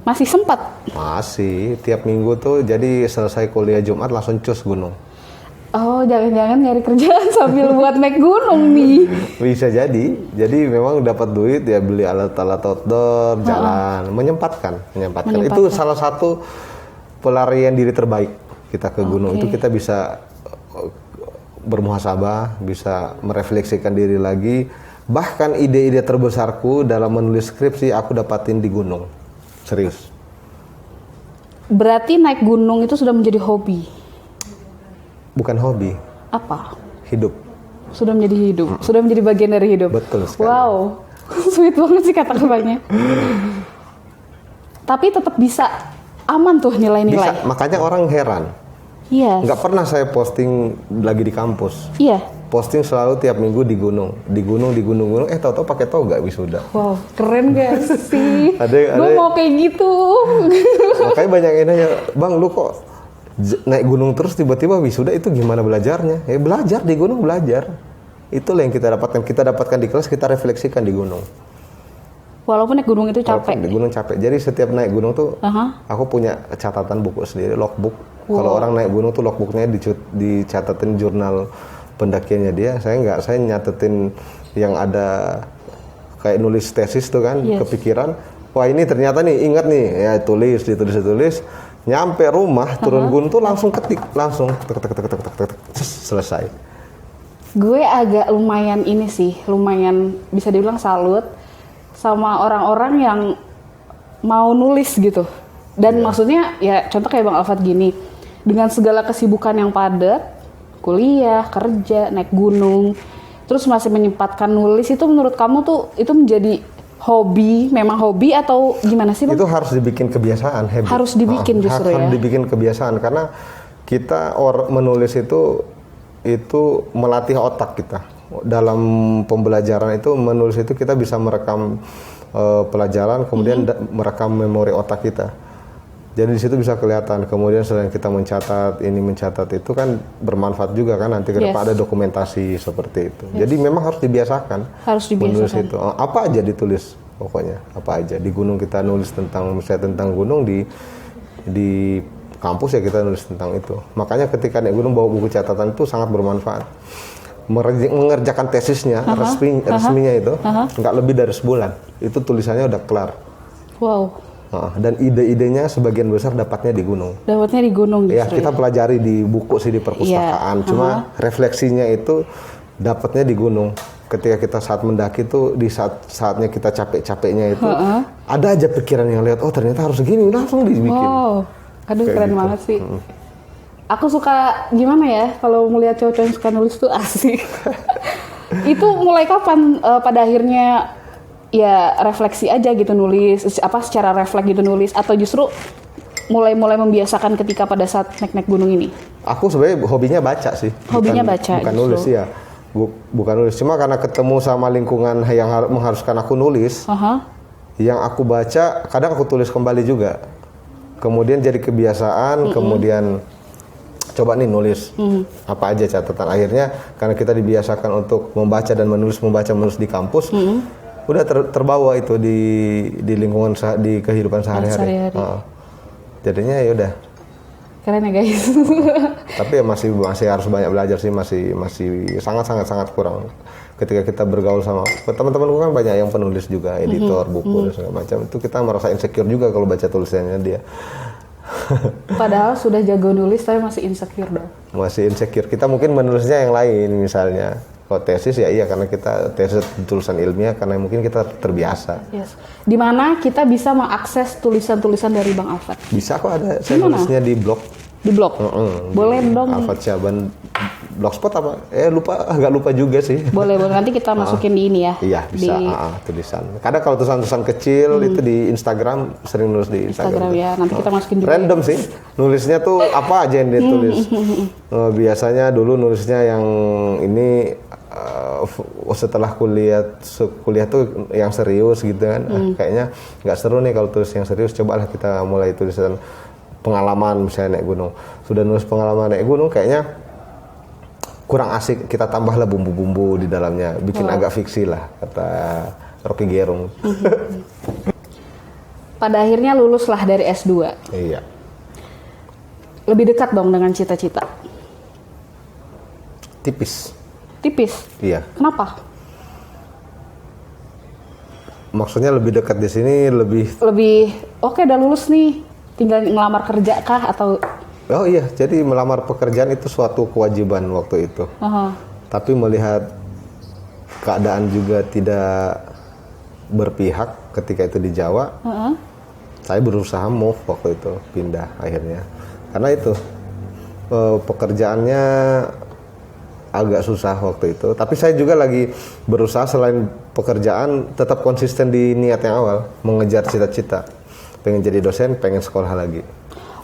Masih sempat? Masih, tiap minggu tuh jadi selesai kuliah Jumat langsung cus gunung. Oh, jangan-jangan nyari kerjaan sambil buat naik gunung nih? Bisa jadi memang dapat duit ya beli alat-alat outdoor, jalan, menyempatkan. Itu salah satu pelarian diri terbaik kita ke gunung. Itu kita bisa bermuhasabah, bisa merefleksikan diri lagi. Bahkan ide-ide terbesarku dalam menulis skripsi aku dapatin di gunung. Serius. Berarti naik gunung itu sudah menjadi hobi? Bukan hobi. Apa? Hidup. Sudah menjadi hidup. Sudah menjadi bagian dari hidup. Betul sekali. Wow, sweet banget sih kata-katanya. Tapi tetap bisa aman tuh nilai-nilai. Bisa. Makanya orang heran. Iya. Nggak pernah saya posting lagi di kampus. Iya. Posting selalu tiap minggu di gunung. Tahu-tahu pakai toga wisuda. Wow, keren gak sih? Gue mau kayak gitu. Makanya banyak yang nanya, Bang lu kok naik gunung terus tiba-tiba wisuda, itu gimana belajarnya? Ya belajar di gunung, belajar. Itulah yang kita dapatkan di kelas, kita refleksikan di gunung. Walaupun naik gunung itu capek. Walaupun di gunung capek. Jadi setiap naik gunung tuh aku punya catatan buku sendiri, logbook. Kalau orang naik gunung tuh logbooknya dicatatin jurnal pendakiannya dia. Saya nggak, saya nyatetin yang ada kayak nulis tesis tuh kan, kepikiran. Wah ini ternyata nih, ingat nih, ya ditulis. Nyampe rumah, turun gunung tuh langsung ketik, langsung tek, selesai. Gue agak lumayan ini sih, lumayan bisa dibilang salut sama orang-orang yang mau nulis gitu. Dan maksudnya ya contoh kayak Bang Alfat gini, dengan segala kesibukan yang padat, kuliah, kerja, naik gunung, terus masih menyempatkan nulis, itu menurut kamu tuh itu menjadi hobi, memang hobi atau gimana sih Bang? Itu harus dibikin kebiasaan, habit. Harus dibikin justru ya? Harus dibikin kebiasaan, karena kita menulis itu melatih otak kita. Dalam pembelajaran itu, menulis itu kita bisa merekam pelajaran, kemudian merekam memori otak kita. Jadi di situ bisa kelihatan. Kemudian selain kita mencatat itu kan bermanfaat juga kan, nanti ke depan ada dokumentasi seperti itu. Jadi memang harus dibiasakan. Harus dibiasakan. Menulis itu. Apa aja ditulis pokoknya, apa aja. Di gunung kita nulis misalnya tentang gunung, di kampus ya kita nulis tentang itu. Makanya ketika naik gunung bawa buku catatan itu sangat bermanfaat. Mengerjakan tesisnya, resminya itu nggak lebih dari sebulan. Itu tulisannya udah kelar. Wow. Dan ide-idenya sebagian besar dapatnya di gunung. Dapatnya di gunung ya, kita pelajari di buku sih, di perpustakaan. Cuma refleksinya itu dapatnya di gunung. Ketika kita saat mendaki tuh, di saatnya kita capek-capeknya itu, ada aja pikiran yang lihat, oh ternyata harus gini, langsung dibikin. Wow, aduh keren gitu banget sih. Aku suka gimana ya, kalau melihat cowok-cowok yang suka nulis tuh asik. Itu mulai kapan pada akhirnya ya refleksi aja gitu nulis, secara refleks gitu nulis, atau justru mulai membiasakan ketika pada saat naik gunung ini? Aku sebenarnya hobinya baca sih. Hobinya baca. Bukan nulis ya. Bukan nulis, cuma karena ketemu sama lingkungan yang mengharuskan aku nulis. Yang aku baca, kadang aku tulis kembali juga. Kemudian jadi kebiasaan, kemudian coba nih nulis apa aja catatan. Akhirnya karena kita dibiasakan untuk membaca dan menulis di kampus, udah terbawa itu di lingkungan, di kehidupan sehari-hari. Jadinya ya udah. Keren ya guys. Tapi ya masih harus banyak belajar sih, masih sangat kurang. Ketika kita bergaul sama teman-temanku kan banyak yang penulis juga, editor buku dan segala macam, itu kita merasa insecure juga kalau baca tulisannya dia. Padahal sudah jago nulis tapi masih insecure dong. Masih insecure. Kita mungkin menulisnya yang lain misalnya. Kalau tesis ya iya, karena kita tesis tulisan ilmiah karena mungkin kita terbiasa. Yes. Di mana kita bisa mengakses tulisan-tulisan dari Bang Alfat? Bisa kok, ada. Saya nulisnya di blog. Di blog? Boleh dong. Alfat Syaban blogspot apa? Agak lupa juga sih. Boleh nanti kita masukin di ini ya. Iya bisa. Tulisan. Kadang kalau tulisan kecil itu di Instagram, sering nulis di Instagram ya. Nanti kita masukin juga. Random sih. Nulisnya tuh apa aja yang dia tulis. Biasanya dulu nulisnya yang ini setelah kuliah tuh yang serius gitu kan. Kayaknya nggak seru nih kalau tulis yang serius. Cobalah kita mulai tulisan pengalaman misalnya naik gunung. Sudah nulis pengalaman naik gunung kayaknya kurang asik, kita tambahlah bumbu-bumbu di dalamnya, bikin agak fiksi lah, kata Rocky Gerung. Pada akhirnya luluslah dari S2. Iya. Lebih dekat dong dengan cita-cita? Tipis. Iya. Kenapa? Maksudnya lebih dekat di sini lebih oke, udah lulus nih, tinggal ngelamar kerja kah atau? Oh iya, jadi melamar pekerjaan itu suatu kewajiban waktu itu. Tapi melihat keadaan juga tidak berpihak ketika itu di Jawa, saya berusaha move waktu itu, pindah akhirnya. Karena itu pekerjaannya agak susah waktu itu. Tapi saya juga lagi berusaha selain pekerjaan tetap konsisten di niat yang awal, mengejar cita-cita. Pengen jadi dosen, pengen sekolah lagi.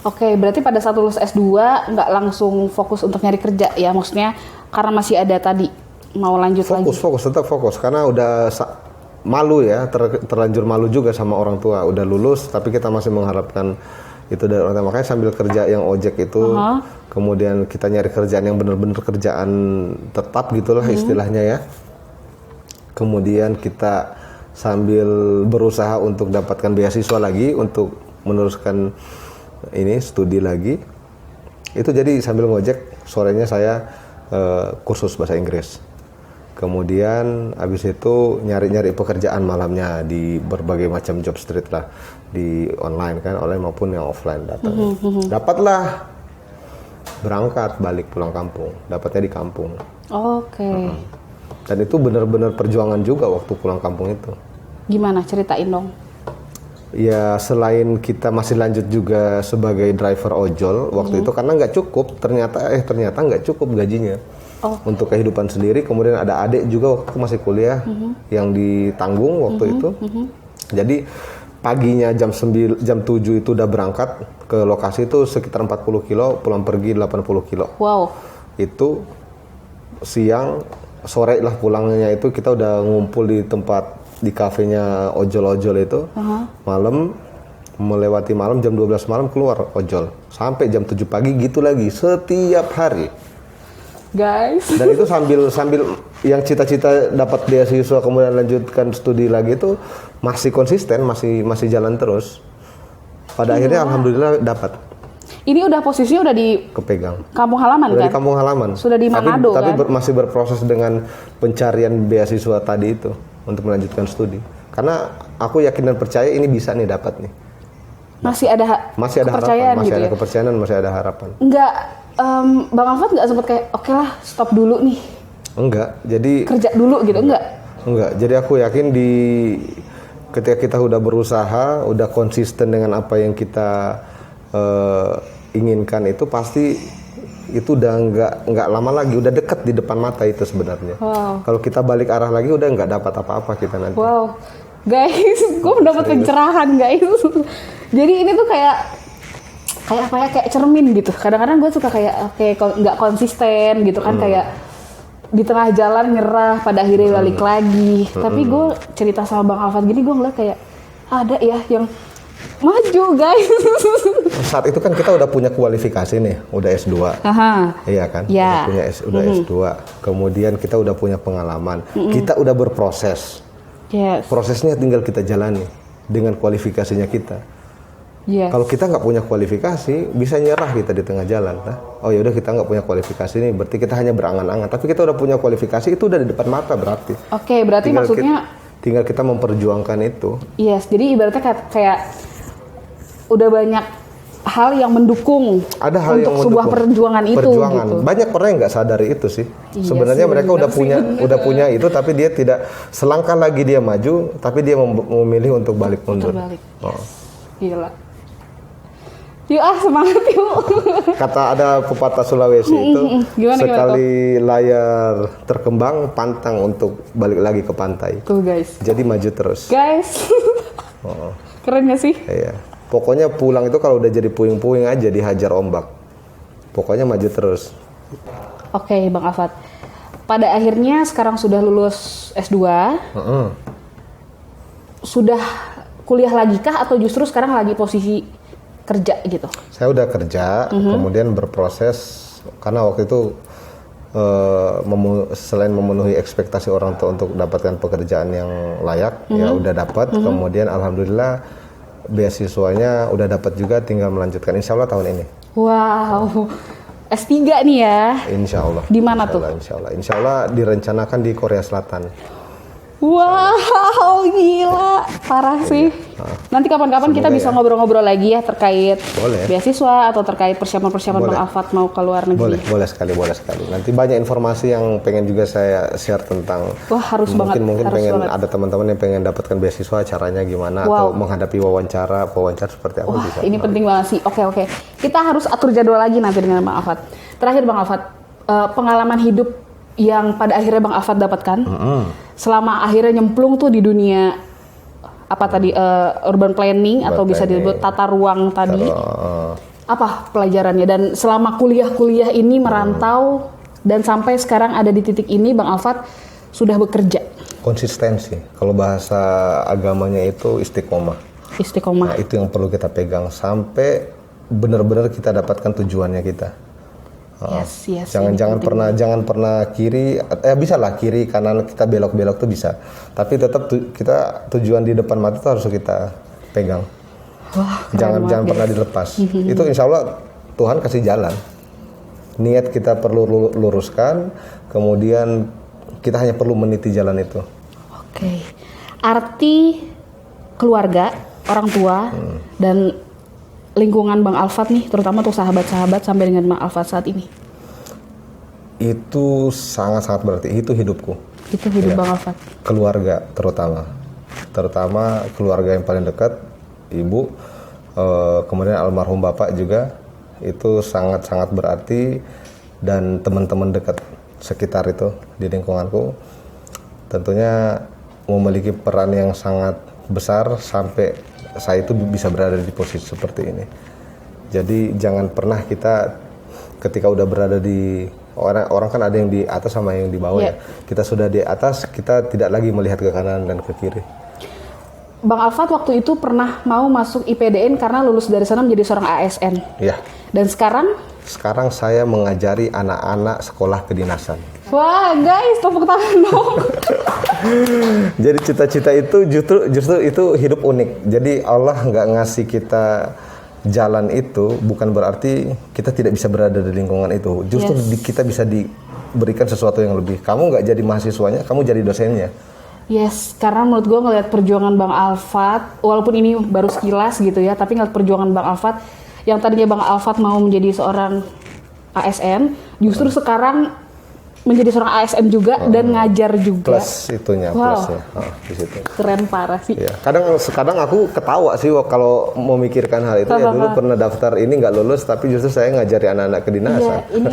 Oke, berarti pada saat lulus S2 nggak langsung fokus untuk nyari kerja ya? Maksudnya karena masih ada tadi mau lanjut lagi? Tetap fokus. Karena udah malu ya, terlanjur malu juga sama orang tua. Udah lulus, tapi kita masih mengharapkan itu dari orang tua. Makanya sambil kerja yang ojek itu, kemudian kita nyari kerjaan yang benar-benar kerjaan tetap gitulah istilahnya ya. Kemudian kita sambil berusaha untuk dapatkan beasiswa lagi untuk meneruskan ini studi lagi. Itu jadi sambil ngojek, sorenya saya kursus bahasa Inggris. Kemudian habis itu nyari-nyari pekerjaan malamnya di berbagai macam job street lah, di online kan, online maupun yang offline datang. Dapatlah, berangkat balik pulang kampung, dapatnya di kampung. Oke. Dan itu benar-benar perjuangan juga waktu pulang kampung itu. Gimana, ceritain dong. Ya selain kita masih lanjut juga sebagai driver ojol waktu itu karena nggak cukup, ternyata nggak cukup gajinya. Untuk kehidupan sendiri. Kemudian ada adik juga waktu masih kuliah yang ditanggung waktu itu. Jadi paginya jam 7 itu udah berangkat ke lokasi itu sekitar 40 kilo, pulang pergi 80 kilo. Wow. Itu siang, sore lah pulangnya itu kita udah ngumpul di tempat, di kafenya ojol-ojol itu. Malam, melewati malam, jam 12 malam keluar ojol. Sampai jam 7 pagi gitu lagi, setiap hari. Guys. Dan itu sambil yang cita-cita dapat beasiswa kemudian lanjutkan studi lagi itu masih konsisten, masih jalan terus. Pada akhirnya alhamdulillah dapat. Ini udah posisinya udah di Kepegang. kampung halaman Udah kan? di kampung halaman. Sudah di Manado tapi kan? masih berproses dengan pencarian beasiswa tadi itu untuk melanjutkan studi. Karena aku yakin dan percaya ini bisa nih dapat nih. Masih ada kepercayaan, gitu ada ya? kepercayaan dan masih ada harapan. Enggak, Bang Alfat nggak sempet kayak oke lah stop dulu nih, Enggak, jadi kerja dulu gitu, enggak? Enggak, jadi aku yakin ketika kita udah berusaha, udah konsisten dengan apa yang kita inginkan itu pasti itu udah nggak lama lagi, udah deket di depan mata itu sebenarnya. Wow. Kalau kita balik arah lagi udah nggak dapat apa-apa kita nanti. Wow, guys, gue mendapat pencerahan guys. Jadi ini tuh kayak apa ya, kayak cermin gitu. Kadang-kadang gue suka kayak nggak konsisten gitu kan, kayak di tengah jalan nyerah, pada akhirnya balik lagi. Tapi gue cerita sama Bang Alfat gini, gue ngeliat kayak ada ya yang maju guys. Saat itu kan kita udah punya kualifikasi nih, udah S2. Iya kan? Ya. Udah S2. Kemudian kita udah punya pengalaman. Kita udah berproses. Yes. Prosesnya tinggal kita jalani dengan kualifikasinya kita. Yes. Kalau kita nggak punya kualifikasi, bisa nyerah kita di tengah jalan. Oh ya udah kita nggak punya kualifikasi nih, berarti kita hanya berangan-angan. Tapi kita udah punya kualifikasi, itu udah di depan mata berarti. Oke, berarti maksudnya tinggal kita memperjuangkan itu. Yes, jadi ibaratnya kayak udah banyak hal yang mendukung ada hal untuk yang sebuah perjuangan itu gitu. Banyak orang yang nggak sadari itu sih. Iya sebenarnya sih, mereka udah punya itu, tapi dia tidak selangkah lagi dia maju, tapi dia memilih untuk balik mundur. Gila. Yuk semangat yuk. Kata ada pepatah Sulawesi itu, sekali layar terkembang pantang untuk balik lagi ke pantai. Tuh guys. Jadi maju terus. Guys. Keren gak sih? Iya. Pokoknya pulang itu kalau udah jadi puing-puing aja dihajar ombak. Pokoknya maju terus. Oke, Bang Alfat. Pada akhirnya sekarang sudah lulus S2. Sudah kuliah lagi kah atau justru sekarang lagi posisi kerja gitu? Saya udah kerja, kemudian berproses karena waktu itu selain memenuhi ekspektasi orang tua untuk dapatkan pekerjaan yang layak, ya udah dapat. Kemudian alhamdulillah beasiswanya udah dapat juga, tinggal melanjutkan insya Allah tahun ini. Wow, S3 nih ya? Insya Allah. Di mana tuh? Insya Allah direncanakan di Korea Selatan. Wow, gila, parah sih. Nanti kapan-kapan kita bisa ngobrol-ngobrol lagi ya terkait beasiswa atau terkait persiapan-persiapan Bang Alfat mau ke luar negeri. Boleh sekali. Nanti banyak informasi yang pengen juga saya share tentang. Wah, harus banget. Mungkin harus pengen banget. ada teman-teman yang pengen dapatkan beasiswa, caranya gimana atau menghadapi wawancara seperti apa. Wah, bisa. ini penting banget sih. Oke. Kita harus atur jadwal lagi nanti dengan Bang Alfat. Terakhir Bang Alfat, pengalaman hidup yang pada akhirnya Bang Alfat dapatkan selama akhirnya nyemplung tuh di dunia apa tadi urban planning atau bisa disebut tata ruang tadi. Apa pelajarannya, dan selama kuliah ini merantau dan sampai sekarang ada di titik ini Bang Alfat sudah bekerja? Konsistensi. Kalau bahasa agamanya itu istiqomah. Istiqomah. Nah, itu yang perlu kita pegang sampai benar-benar kita dapatkan tujuannya kita. Yes, Jangan pernah kiri, bisa lah kiri kanan kita belok tuh bisa. Tapi tetap kita tujuan di depan mata tuh harus kita pegang. Wah, jangan pernah dilepas. Itu insya Allah Tuhan kasih jalan. Niat kita perlu luruskan, kemudian kita hanya perlu meniti jalan itu. Oke. Arti keluarga, orang tua, dan lingkungan Bang Alfat nih, terutama untuk sahabat-sahabat sampai dengan Bang Alfat saat ini. Itu sangat-sangat berarti. Itu hidupku. Itu hidup Bang Alfat. Keluarga terutama keluarga yang paling dekat, ibu, kemudian almarhum bapak juga, itu sangat-sangat berarti, dan teman-teman dekat sekitar itu di lingkunganku tentunya memiliki peran yang sangat besar sampai saya itu bisa berada di posisi seperti ini. Jadi jangan pernah kita ketika udah berada di orang kan ada yang di atas sama yang di bawah ya. Kita sudah di atas, kita tidak lagi melihat ke kanan dan ke kiri. Bang Alfat waktu itu pernah mau masuk IPDN karena lulus dari sana menjadi seorang ASN. Iya. Dan sekarang saya mengajari anak-anak sekolah kedinasan. Wah, guys, tepuk tangan dong. Jadi cita-cita itu justru itu hidup unik. Jadi Allah nggak ngasih kita jalan itu bukan berarti kita tidak bisa berada di lingkungan itu. Justru kita bisa diberikan sesuatu yang lebih. Kamu nggak jadi mahasiswanya, kamu jadi dosennya. Yes, karena menurut gue ngelihat perjuangan Bang Alfat, walaupun ini baru sekilas gitu ya, tapi ngelihat perjuangan Bang Alfat, yang tadinya Bang Alfat mau menjadi seorang ASN, justru sekarang menjadi seorang ASN juga dan ngajar juga. Plus itunya, plusnya di situ. Keren parah sih. Ya. Kadang aku ketawa sih kalau memikirkan hal itu. Ya dulu pernah daftar ini nggak lulus, tapi justru saya ngajari anak-anak kedinasan. Iya, ini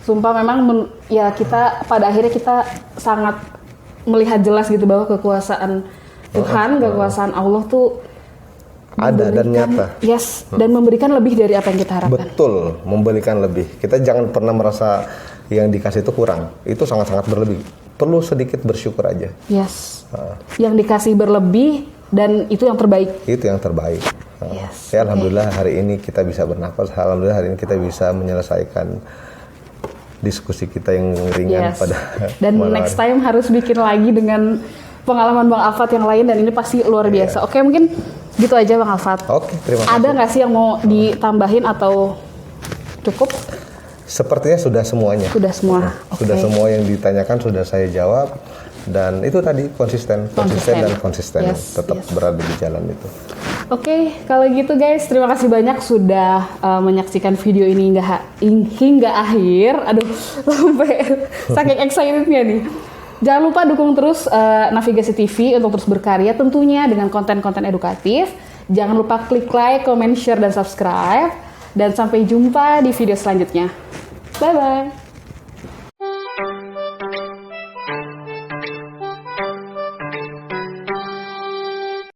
sumpah memang kita pada akhirnya kita sangat melihat jelas gitu bahwa kekuasaan Tuhan, kekuasaan Allah tuh ada dan nyata. Yes, dan memberikan lebih dari apa yang kita harapkan. Betul, memberikan lebih. Kita jangan pernah merasa yang dikasih itu kurang. Itu sangat-sangat berlebih. Perlu sedikit bersyukur aja. Yes. Yang dikasih berlebih dan itu yang terbaik. Itu yang terbaik. Yes. Ya alhamdulillah hari ini kita bisa bernafas. Alhamdulillah hari ini kita bisa menyelesaikan diskusi kita yang ringan pada dan next time harus bikin lagi dengan pengalaman Bang Alfat yang lain dan ini pasti luar biasa. Oke, mungkin gitu aja Bang Alfat. Oke, terima kasih. Ada nggak sih yang mau ditambahin atau cukup? Sepertinya sudah semuanya. Sudah semua. Sudah semua yang ditanyakan sudah saya jawab dan itu tadi konsisten. Tetap berada di jalan itu. Oke, kalau gitu guys, terima kasih banyak sudah menyaksikan video ini hingga akhir. Aduh, sampai saking excitednya nih. Jangan lupa dukung terus Navigasi TV untuk terus berkarya tentunya dengan konten-konten edukatif. Jangan lupa klik like, comment, share, dan subscribe. Dan sampai jumpa di video selanjutnya. Bye-bye.